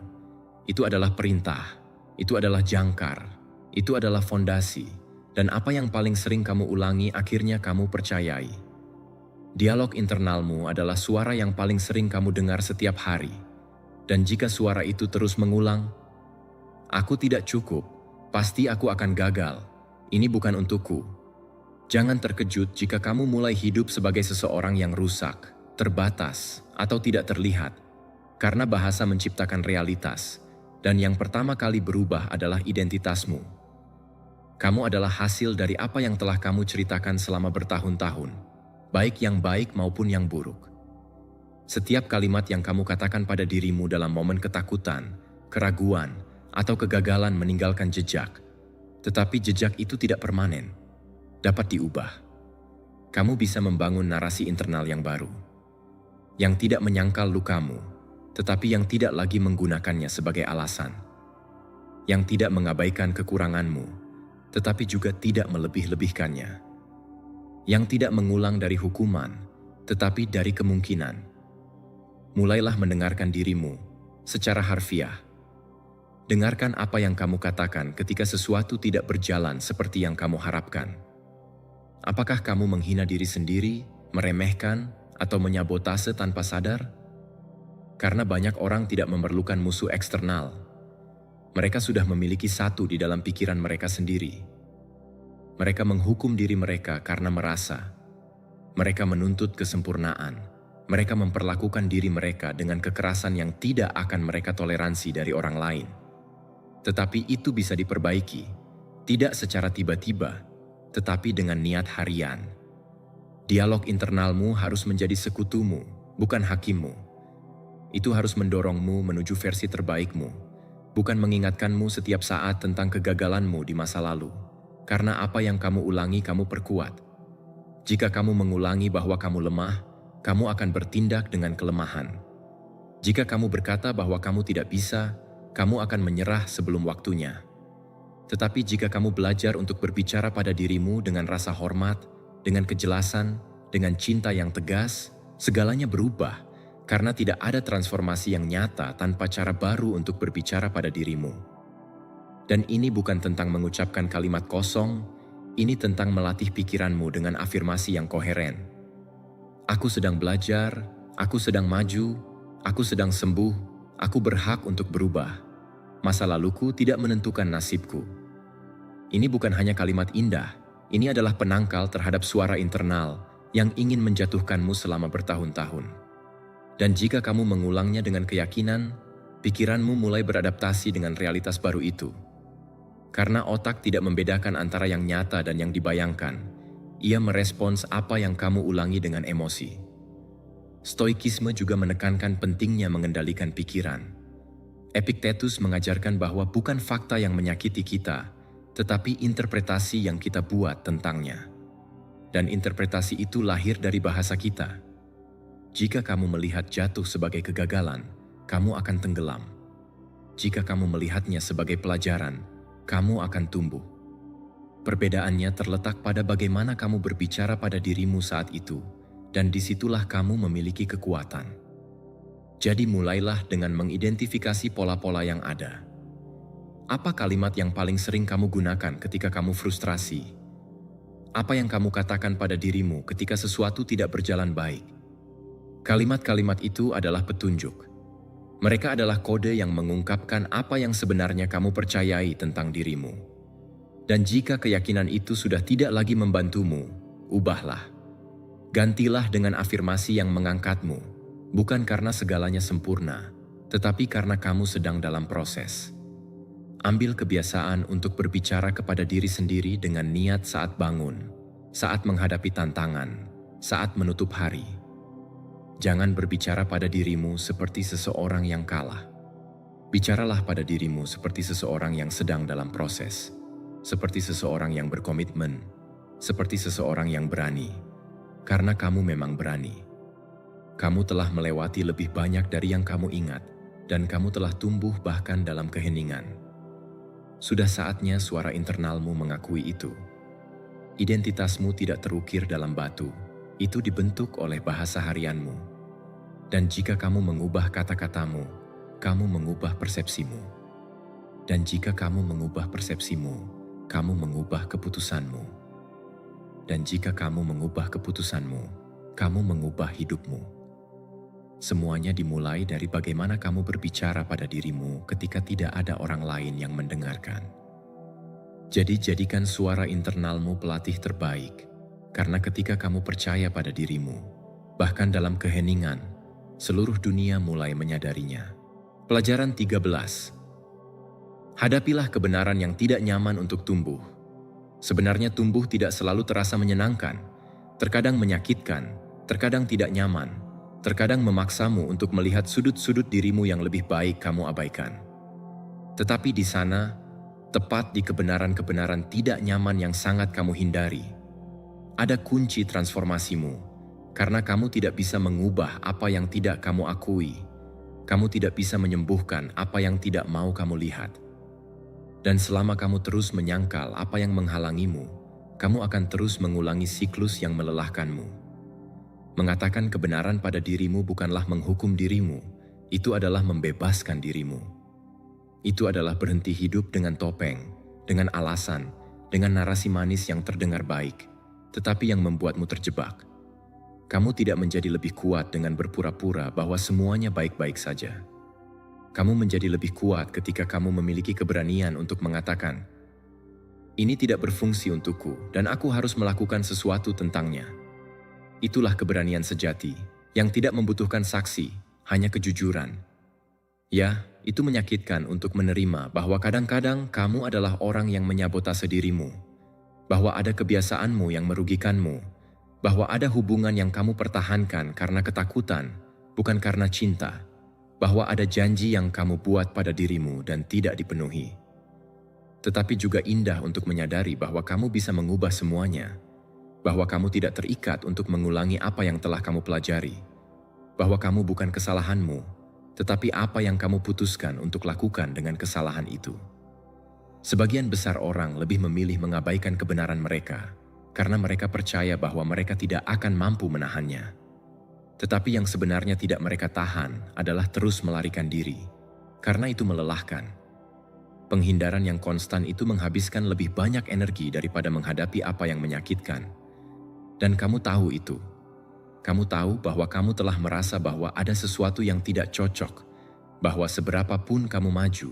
Itu adalah perintah. Itu adalah jangkar, itu adalah fondasi, dan apa yang paling sering kamu ulangi akhirnya kamu percayai. Dialog internalmu adalah suara yang paling sering kamu dengar setiap hari, dan jika suara itu terus mengulang, "Aku tidak cukup, pasti aku akan gagal, ini bukan untukku." Jangan terkejut jika kamu mulai hidup sebagai seseorang yang rusak, terbatas, atau tidak terlihat, karena bahasa menciptakan realitas. Dan yang pertama kali berubah adalah identitasmu. Kamu adalah hasil dari apa yang telah kamu ceritakan selama bertahun-tahun, baik yang baik maupun yang buruk. Setiap kalimat yang kamu katakan pada dirimu dalam momen ketakutan, keraguan, atau kegagalan meninggalkan jejak. Tetapi jejak itu tidak permanen, dapat diubah. Kamu bisa membangun narasi internal yang baru, yang tidak menyangkal lukamu, tetapi yang tidak lagi menggunakannya sebagai alasan, yang tidak mengabaikan kekuranganmu, tetapi juga tidak melebih-lebihkannya, yang tidak mengulang dari hukuman, tetapi dari kemungkinan. Mulailah mendengarkan dirimu secara harfiah. Dengarkan apa yang kamu katakan ketika sesuatu tidak berjalan seperti yang kamu harapkan. Apakah kamu menghina diri sendiri, meremehkan, atau menyabotase tanpa sadar? Karena banyak orang tidak memerlukan musuh eksternal. Mereka sudah memiliki satu di dalam pikiran mereka sendiri. Mereka menghukum diri mereka karena merasa. Mereka menuntut kesempurnaan. Mereka memperlakukan diri mereka dengan kekerasan yang tidak akan mereka toleransi dari orang lain. Tetapi itu bisa diperbaiki, tidak secara tiba-tiba, tetapi dengan niat harian. Dialog internalmu harus menjadi sekutumu, bukan hakimmu. Itu harus mendorongmu menuju versi terbaikmu, bukan mengingatkanmu setiap saat tentang kegagalanmu di masa lalu. Karena apa yang kamu ulangi kamu perkuat. Jika kamu mengulangi bahwa kamu lemah, kamu akan bertindak dengan kelemahan. Jika kamu berkata bahwa kamu tidak bisa, kamu akan menyerah sebelum waktunya. Tetapi jika kamu belajar untuk berbicara pada dirimu dengan rasa hormat, dengan kejelasan, dengan cinta yang tegas, Segalanya berubah karena tidak ada transformasi yang nyata tanpa cara baru untuk berbicara pada dirimu. Dan ini bukan tentang mengucapkan kalimat kosong, ini tentang melatih pikiranmu dengan afirmasi yang koheren. Aku sedang belajar, aku sedang maju, aku sedang sembuh, aku berhak untuk berubah. Masa laluku tidak menentukan nasibku. Ini bukan hanya kalimat indah, ini adalah penangkal terhadap suara internal yang ingin menjatuhkanmu selama bertahun-tahun. Dan jika kamu mengulangnya dengan keyakinan, pikiranmu mulai beradaptasi dengan realitas baru itu. Karena otak tidak membedakan antara yang nyata dan yang dibayangkan, ia merespons apa yang kamu ulangi dengan emosi. Stoikisme juga menekankan pentingnya mengendalikan pikiran. Epictetus mengajarkan bahwa bukan fakta yang menyakiti kita, tetapi interpretasi yang kita buat tentangnya. Dan interpretasi itu lahir dari bahasa kita. Jika kamu melihat jatuh sebagai kegagalan, kamu akan tenggelam. Jika kamu melihatnya sebagai pelajaran, kamu akan tumbuh. Perbedaannya terletak pada bagaimana kamu berbicara pada dirimu saat itu, dan disitulah kamu memiliki kekuatan. Jadi mulailah dengan mengidentifikasi pola-pola yang ada. Apa kalimat yang paling sering kamu gunakan ketika kamu frustrasi? Apa yang kamu katakan pada dirimu ketika sesuatu tidak berjalan baik? Kalimat-kalimat itu adalah petunjuk. Mereka adalah kode yang mengungkapkan apa yang sebenarnya kamu percayai tentang dirimu. Dan jika keyakinan itu sudah tidak lagi membantumu, ubahlah. Gantilah dengan afirmasi yang mengangkatmu, bukan karena segalanya sempurna, tetapi karena kamu sedang dalam proses. Ambil kebiasaan untuk berbicara kepada diri sendiri dengan niat saat bangun, saat menghadapi tantangan, saat menutup hari. Jangan berbicara pada dirimu seperti seseorang yang kalah. Bicaralah pada dirimu seperti seseorang yang sedang dalam proses, seperti seseorang yang berkomitmen, seperti seseorang yang berani. Karena kamu memang berani. Kamu telah melewati lebih banyak dari yang kamu ingat, dan kamu telah tumbuh bahkan dalam keheningan. Sudah saatnya suara internalmu mengakui itu. Identitasmu tidak terukir dalam batu, itu dibentuk oleh bahasa harianmu. Dan jika kamu mengubah kata-katamu, kamu mengubah persepsimu. Dan jika kamu mengubah persepsimu, kamu mengubah keputusanmu. Dan jika kamu mengubah keputusanmu, kamu mengubah hidupmu. Semuanya dimulai dari bagaimana kamu berbicara pada dirimu ketika tidak ada orang lain yang mendengarkan. Jadi jadikan suara internalmu pelatih terbaik, karena ketika kamu percaya pada dirimu, bahkan dalam keheningan, seluruh dunia mulai menyadarinya. Pelajaran 13. Hadapilah kebenaran yang tidak nyaman untuk tumbuh. Sebenarnya tumbuh tidak selalu terasa menyenangkan, terkadang menyakitkan, terkadang tidak nyaman. Terkadang memaksamu untuk melihat sudut-sudut dirimu yang lebih baik kamu abaikan. Tetapi di sana, tepat di kebenaran-kebenaran tidak nyaman yang sangat kamu hindari, ada kunci transformasimu, karena kamu tidak bisa mengubah apa yang tidak kamu akui. Kamu tidak bisa menyembuhkan apa yang tidak mau kamu lihat. Dan selama kamu terus menyangkal apa yang menghalangimu, kamu akan terus mengulangi siklus yang melelahkanmu. Mengatakan kebenaran pada dirimu bukanlah menghukum dirimu, itu adalah membebaskan dirimu. Itu adalah berhenti hidup dengan topeng, dengan alasan, dengan narasi manis yang terdengar baik, tetapi yang membuatmu terjebak. Kamu tidak menjadi lebih kuat dengan berpura-pura bahwa semuanya baik-baik saja. Kamu menjadi lebih kuat ketika kamu memiliki keberanian untuk mengatakan, "Ini tidak berfungsi untukku dan aku harus melakukan sesuatu tentangnya." Itulah keberanian sejati, yang tidak membutuhkan saksi, hanya kejujuran. Ya, itu menyakitkan untuk menerima bahwa kadang-kadang kamu adalah orang yang menyabotase dirimu, bahwa ada kebiasaanmu yang merugikanmu, bahwa ada hubungan yang kamu pertahankan karena ketakutan, bukan karena cinta, bahwa ada janji yang kamu buat pada dirimu dan tidak dipenuhi. Tetapi juga indah untuk menyadari bahwa kamu bisa mengubah semuanya, bahwa kamu tidak terikat untuk mengulangi apa yang telah kamu pelajari, bahwa kamu bukan kesalahanmu, tetapi apa yang kamu putuskan untuk lakukan dengan kesalahan itu. Sebagian besar orang lebih memilih mengabaikan kebenaran mereka, karena mereka percaya bahwa mereka tidak akan mampu menahannya. Tetapi yang sebenarnya tidak mereka tahan adalah terus melarikan diri, karena itu melelahkan. Penghindaran yang konstan itu menghabiskan lebih banyak energi daripada menghadapi apa yang menyakitkan. Dan kamu tahu itu. Kamu tahu bahwa kamu telah merasa bahwa ada sesuatu yang tidak cocok, bahwa seberapa pun kamu maju,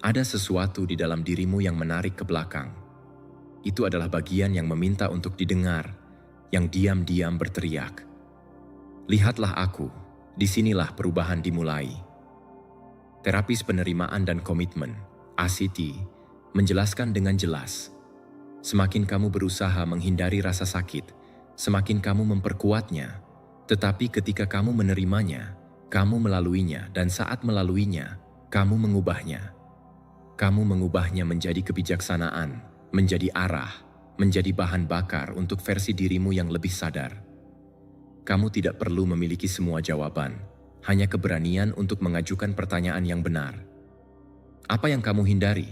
ada sesuatu di dalam dirimu yang menarik ke belakang. Itu adalah bagian yang meminta untuk didengar, yang diam-diam berteriak. Lihatlah aku, disinilah perubahan dimulai. Terapis penerimaan dan komitmen, ACT, menjelaskan dengan jelas. Semakin kamu berusaha menghindari rasa sakit, semakin kamu memperkuatnya. Tetapi ketika kamu menerimanya, kamu melaluinya, dan saat melaluinya, kamu mengubahnya. Kamu mengubahnya menjadi kebijaksanaan, menjadi arah, menjadi bahan bakar untuk versi dirimu yang lebih sadar. Kamu tidak perlu memiliki semua jawaban, hanya keberanian untuk mengajukan pertanyaan yang benar. Apa yang kamu hindari?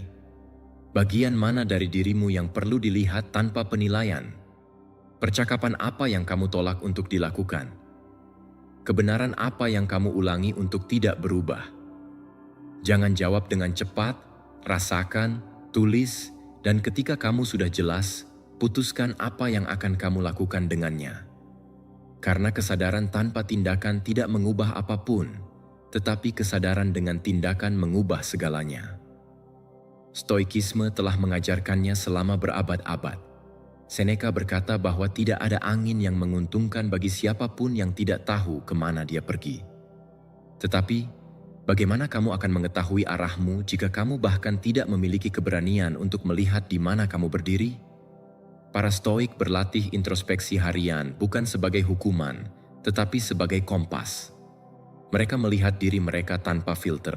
Bagian mana dari dirimu yang perlu dilihat tanpa penilaian? Percakapan apa yang kamu tolak untuk dilakukan? Kebenaran apa yang kamu ulangi untuk tidak berubah? Jangan jawab dengan cepat, rasakan, tulis, dan ketika kamu sudah jelas, putuskan apa yang akan kamu lakukan dengannya. Karena kesadaran tanpa tindakan tidak mengubah apapun, tetapi kesadaran dengan tindakan mengubah segalanya. Stoikisme telah mengajarkannya selama berabad-abad. Seneca berkata bahwa tidak ada angin yang menguntungkan bagi siapapun yang tidak tahu kemana dia pergi. Tetapi, bagaimana kamu akan mengetahui arahmu jika kamu bahkan tidak memiliki keberanian untuk melihat di mana kamu berdiri? Para Stoik berlatih introspeksi harian bukan sebagai hukuman, tetapi sebagai kompas. Mereka melihat diri mereka tanpa filter.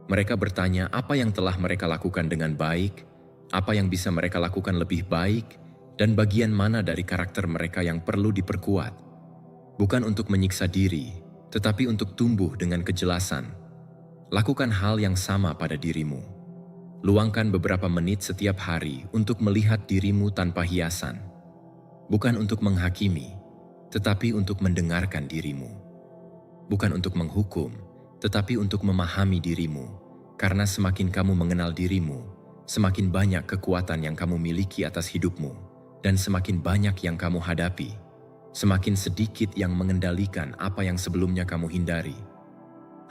Mereka bertanya apa yang telah mereka lakukan dengan baik, apa yang bisa mereka lakukan lebih baik, dan bagian mana dari karakter mereka yang perlu diperkuat. Bukan untuk menyiksa diri, tetapi untuk tumbuh dengan kejelasan. Lakukan hal yang sama pada dirimu. Luangkan beberapa menit setiap hari untuk melihat dirimu tanpa hiasan. Bukan untuk menghakimi, tetapi untuk mendengarkan dirimu. Bukan untuk menghukum, tetapi untuk memahami dirimu. Karena semakin kamu mengenal dirimu, semakin banyak kekuatan yang kamu miliki atas hidupmu, dan semakin banyak yang kamu hadapi. Semakin sedikit yang mengendalikan apa yang sebelumnya kamu hindari.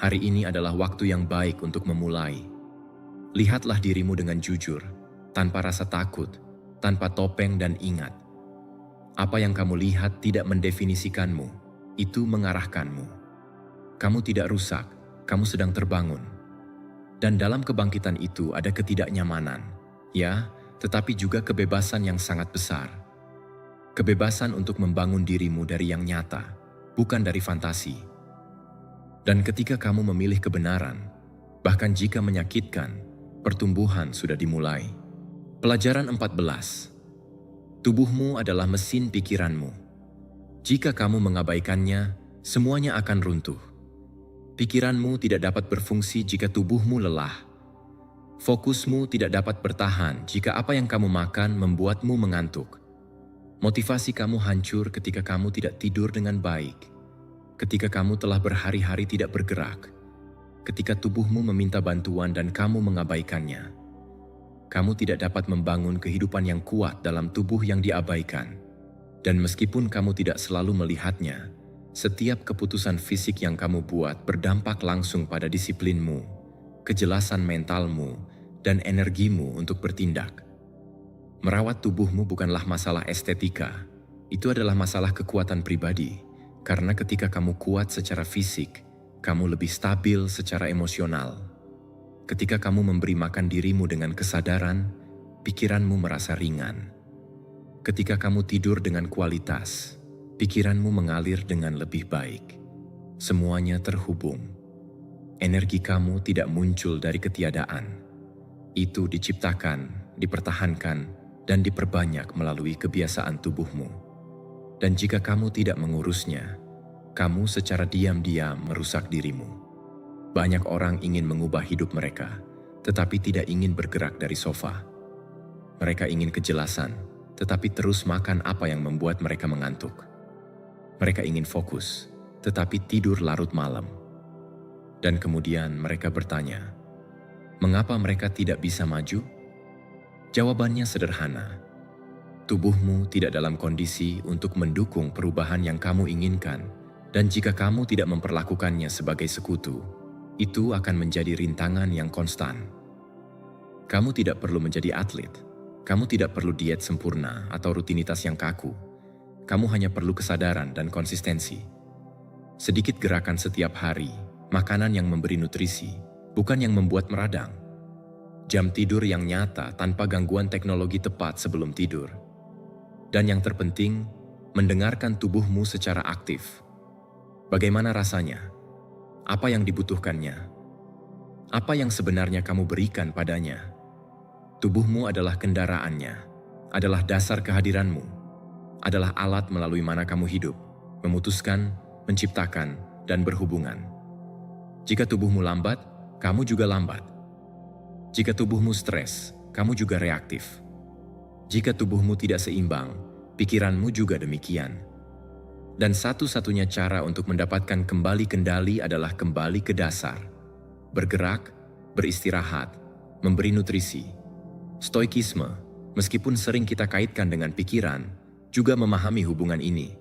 Hari ini adalah waktu yang baik untuk memulai. Lihatlah dirimu dengan jujur, tanpa rasa takut, tanpa topeng, dan ingat. Apa yang kamu lihat tidak mendefinisikanmu, itu mengarahkanmu. Kamu tidak rusak, kamu sedang terbangun. Dan dalam kebangkitan itu ada ketidaknyamanan, ya, tetapi juga kebebasan yang sangat besar. Kebebasan untuk membangun dirimu dari yang nyata, bukan dari fantasi. Dan ketika kamu memilih kebenaran, bahkan jika menyakitkan, pertumbuhan sudah dimulai. Pelajaran 14. Tubuhmu adalah mesin pikiranmu. Jika kamu mengabaikannya, semuanya akan runtuh. Pikiranmu tidak dapat berfungsi jika tubuhmu lelah. Fokusmu tidak dapat bertahan jika apa yang kamu makan membuatmu mengantuk. Motivasi kamu hancur ketika kamu tidak tidur dengan baik. Ketika kamu telah berhari-hari tidak bergerak. Ketika tubuhmu meminta bantuan dan kamu mengabaikannya. Kamu tidak dapat membangun kehidupan yang kuat dalam tubuh yang diabaikan. Dan meskipun kamu tidak selalu melihatnya, setiap keputusan fisik yang kamu buat berdampak langsung pada disiplinmu, kejelasan mentalmu, dan energimu untuk bertindak. Merawat tubuhmu bukanlah masalah estetika, itu adalah masalah kekuatan pribadi, karena ketika kamu kuat secara fisik, kamu lebih stabil secara emosional. Ketika kamu memberi makan dirimu dengan kesadaran, pikiranmu merasa ringan. Ketika kamu tidur dengan kualitas, pikiranmu mengalir dengan lebih baik. Semuanya terhubung. Energi kamu tidak muncul dari ketiadaan. Itu diciptakan, dipertahankan, dan diperbanyak melalui kebiasaan tubuhmu. Dan jika kamu tidak mengurusnya, kamu secara diam-diam merusak dirimu. Banyak orang ingin mengubah hidup mereka, tetapi tidak ingin bergerak dari sofa. Mereka ingin kejelasan, tetapi terus makan apa yang membuat mereka mengantuk. Mereka ingin fokus, tetapi tidur larut malam. Dan kemudian mereka bertanya, mengapa mereka tidak bisa maju? Jawabannya sederhana. Tubuhmu tidak dalam kondisi untuk mendukung perubahan yang kamu inginkan, dan jika kamu tidak memperlakukannya sebagai sekutu, itu akan menjadi rintangan yang konstan. Kamu tidak perlu menjadi atlet, kamu tidak perlu diet sempurna atau rutinitas yang kaku. Kamu hanya perlu kesadaran dan konsistensi. Sedikit gerakan setiap hari, makanan yang memberi nutrisi, bukan yang membuat meradang. Jam tidur yang nyata tanpa gangguan teknologi tepat sebelum tidur. Dan yang terpenting, mendengarkan tubuhmu secara aktif. Bagaimana rasanya? Apa yang dibutuhkannya? Apa yang sebenarnya kamu berikan padanya? Tubuhmu adalah kendaraannya, adalah dasar kehadiranmu, adalah alat melalui mana kamu hidup, memutuskan, menciptakan, dan berhubungan. Jika tubuhmu lambat, kamu juga lambat. Jika tubuhmu stres, kamu juga reaktif. Jika tubuhmu tidak seimbang, pikiranmu juga demikian. Dan satu-satunya cara untuk mendapatkan kembali kendali adalah kembali ke dasar. Bergerak, beristirahat, memberi nutrisi. Stoikisme, meskipun sering kita kaitkan dengan pikiran, juga memahami hubungan ini.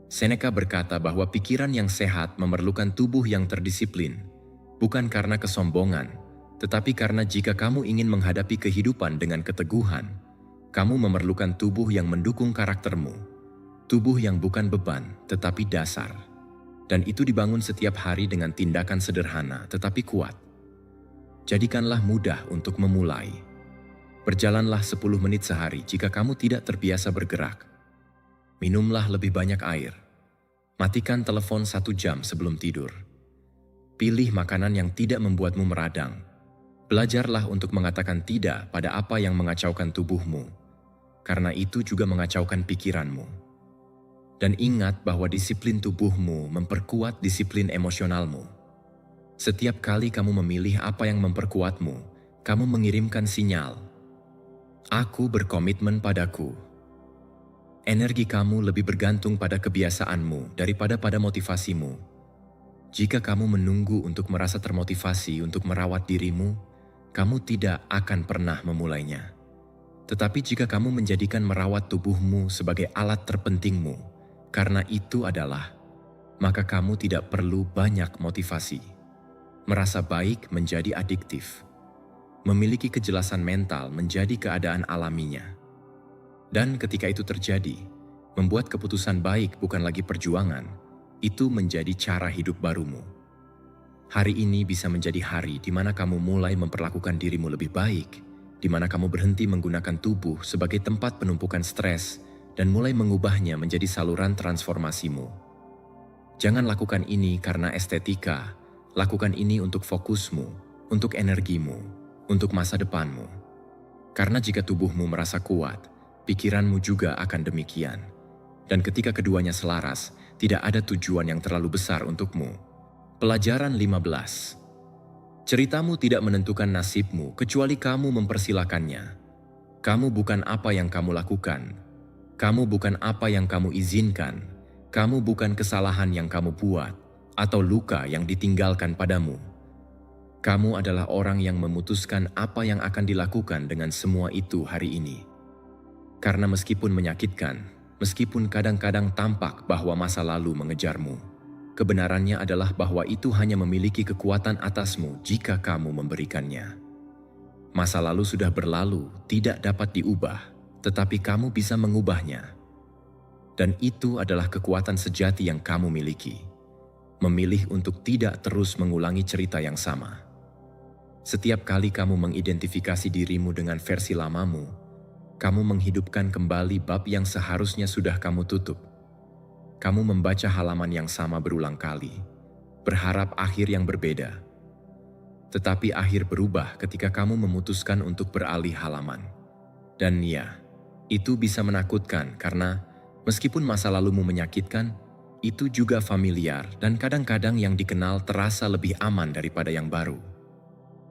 Seneca berkata bahwa pikiran yang sehat memerlukan tubuh yang terdisiplin, bukan karena kesombongan, tetapi karena jika kamu ingin menghadapi kehidupan dengan keteguhan, kamu memerlukan tubuh yang mendukung karaktermu, tubuh yang bukan beban tetapi dasar. Dan itu dibangun setiap hari dengan tindakan sederhana tetapi kuat. Jadikanlah mudah untuk memulai. Berjalanlah 10 menit sehari jika kamu tidak terbiasa bergerak. Minumlah lebih banyak air. Matikan telepon 1 jam sebelum tidur. Pilih makanan yang tidak membuatmu meradang. Belajarlah untuk mengatakan tidak pada apa yang mengacaukan tubuhmu, karena itu juga mengacaukan pikiranmu. Dan ingat bahwa disiplin tubuhmu memperkuat disiplin emosionalmu. Setiap kali kamu memilih apa yang memperkuatmu, kamu mengirimkan sinyal. Aku berkomitmen padaku. Energi kamu lebih bergantung pada kebiasaanmu daripada pada motivasimu. Jika kamu menunggu untuk merasa termotivasi untuk merawat dirimu, kamu tidak akan pernah memulainya. Tetapi jika kamu menjadikan merawat tubuhmu sebagai alat terpentingmu, karena itu adalah, maka kamu tidak perlu banyak motivasi. Merasa baik menjadi adiktif. Memiliki kejelasan mental menjadi keadaan alaminya. Dan ketika itu terjadi, membuat keputusan baik bukan lagi perjuangan, itu menjadi cara hidup barumu. Hari ini bisa menjadi hari di mana kamu mulai memperlakukan dirimu lebih baik, di mana kamu berhenti menggunakan tubuh sebagai tempat penumpukan stres dan mulai mengubahnya menjadi saluran transformasimu. Jangan lakukan ini karena estetika, lakukan ini untuk fokusmu, untuk energimu, untuk masa depanmu. Karena jika tubuhmu merasa kuat, pikiranmu juga akan demikian. Dan ketika keduanya selaras, tidak ada tujuan yang terlalu besar untukmu. Pelajaran 15. Ceritamu tidak menentukan nasibmu kecuali kamu mempersilakannya. Kamu bukan apa yang kamu lakukan. Kamu bukan apa yang kamu izinkan. Kamu bukan kesalahan yang kamu buat atau luka yang ditinggalkan padamu. Kamu adalah orang yang memutuskan apa yang akan dilakukan dengan semua itu hari ini. Karena meskipun menyakitkan, meskipun kadang-kadang tampak bahwa masa lalu mengejarmu, kebenarannya adalah bahwa itu hanya memiliki kekuatan atasmu jika kamu memberikannya. Masa lalu sudah berlalu, tidak dapat diubah, tetapi kamu bisa mengubahnya. Dan itu adalah kekuatan sejati yang kamu miliki. Memilih untuk tidak terus mengulangi cerita yang sama. Setiap kali kamu mengidentifikasi dirimu dengan versi lamamu, kamu menghidupkan kembali bab yang seharusnya sudah kamu tutup. Kamu membaca halaman yang sama berulang kali, berharap akhir yang berbeda. Tetapi akhir berubah ketika kamu memutuskan untuk beralih halaman. Dan ya, itu bisa menakutkan karena meskipun masa lalumu menyakitkan, itu juga familiar dan kadang-kadang yang dikenal terasa lebih aman daripada yang baru.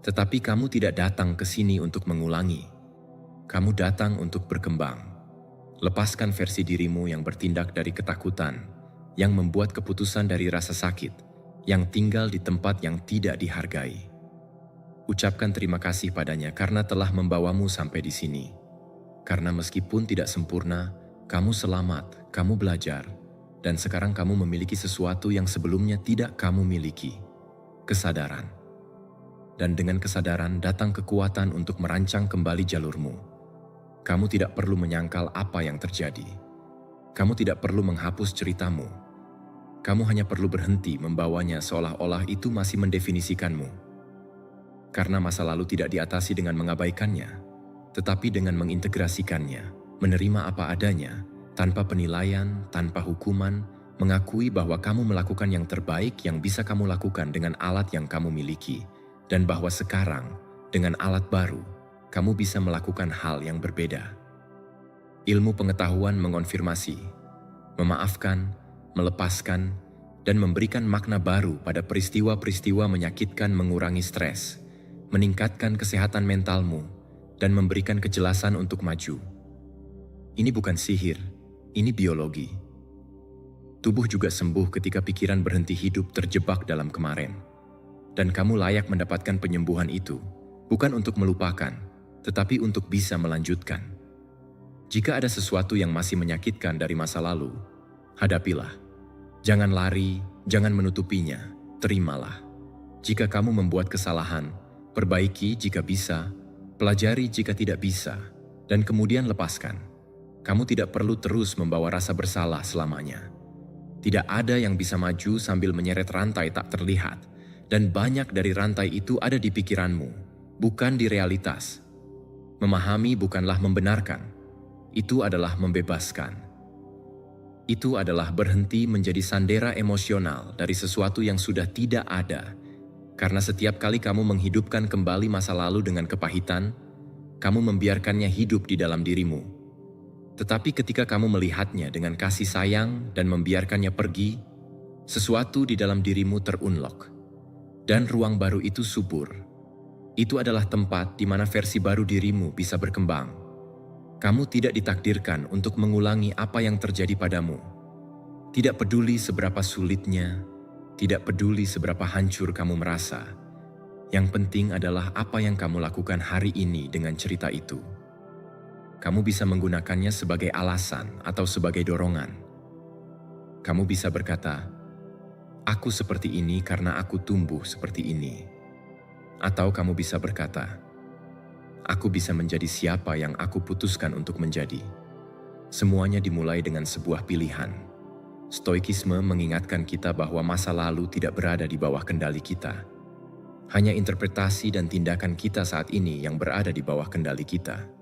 Tetapi kamu tidak datang ke sini untuk mengulangi. Kamu datang untuk berkembang. Lepaskan versi dirimu yang bertindak dari ketakutan, yang membuat keputusan dari rasa sakit, yang tinggal di tempat yang tidak dihargai. Ucapkan terima kasih padanya karena telah membawamu sampai di sini. Karena meskipun tidak sempurna, kamu selamat, kamu belajar, dan sekarang kamu memiliki sesuatu yang sebelumnya tidak kamu miliki, kesadaran. Dan dengan kesadaran datang kekuatan untuk merancang kembali jalurmu. Kamu tidak perlu menyangkal apa yang terjadi. Kamu tidak perlu menghapus ceritamu. Kamu hanya perlu berhenti membawanya seolah-olah itu masih mendefinisikanmu. Karena masa lalu tidak diatasi dengan mengabaikannya, tetapi dengan mengintegrasikannya, menerima apa adanya, tanpa penilaian, tanpa hukuman, mengakui bahwa kamu melakukan yang terbaik yang bisa kamu lakukan dengan alat yang kamu miliki, dan bahwa sekarang, dengan alat baru, kamu bisa melakukan hal yang berbeda. Ilmu pengetahuan mengonfirmasi, memaafkan, melepaskan, dan memberikan makna baru pada peristiwa-peristiwa menyakitkan, mengurangi stres, meningkatkan kesehatan mentalmu, dan memberikan kejelasan untuk maju. Ini bukan sihir, ini biologi. Tubuh juga sembuh ketika pikiran berhenti hidup terjebak dalam kemarin. Dan kamu layak mendapatkan penyembuhan itu, bukan untuk melupakan, tetapi untuk bisa melanjutkan. Jika ada sesuatu yang masih menyakitkan dari masa lalu, hadapilah. Jangan lari, jangan menutupinya, terimalah. Jika kamu membuat kesalahan, perbaiki jika bisa, pelajari jika tidak bisa, dan kemudian lepaskan. Kamu tidak perlu terus membawa rasa bersalah selamanya. Tidak ada yang bisa maju sambil menyeret rantai tak terlihat, dan banyak dari rantai itu ada di pikiranmu, bukan di realitas. Memahami bukanlah membenarkan, itu adalah membebaskan. Itu adalah berhenti menjadi sandera emosional dari sesuatu yang sudah tidak ada, karena setiap kali kamu menghidupkan kembali masa lalu dengan kepahitan, kamu membiarkannya hidup di dalam dirimu. Tetapi ketika kamu melihatnya dengan kasih sayang dan membiarkannya pergi, sesuatu di dalam dirimu terunlock. Dan ruang baru itu subur. Itu adalah tempat di mana versi baru dirimu bisa berkembang. Kamu tidak ditakdirkan untuk mengulangi apa yang terjadi padamu. Tidak peduli seberapa sulitnya, tidak peduli seberapa hancur kamu merasa. Yang penting adalah apa yang kamu lakukan hari ini dengan cerita itu. Kamu bisa menggunakannya sebagai alasan atau sebagai dorongan. Kamu bisa berkata, "Aku seperti ini karena aku tumbuh seperti ini." Atau kamu bisa berkata, "Aku bisa menjadi siapa yang aku putuskan untuk menjadi." Semuanya dimulai dengan sebuah pilihan. Stoikisme mengingatkan kita bahwa masa lalu tidak berada di bawah kendali kita. Hanya interpretasi dan tindakan kita saat ini yang berada di bawah kendali kita.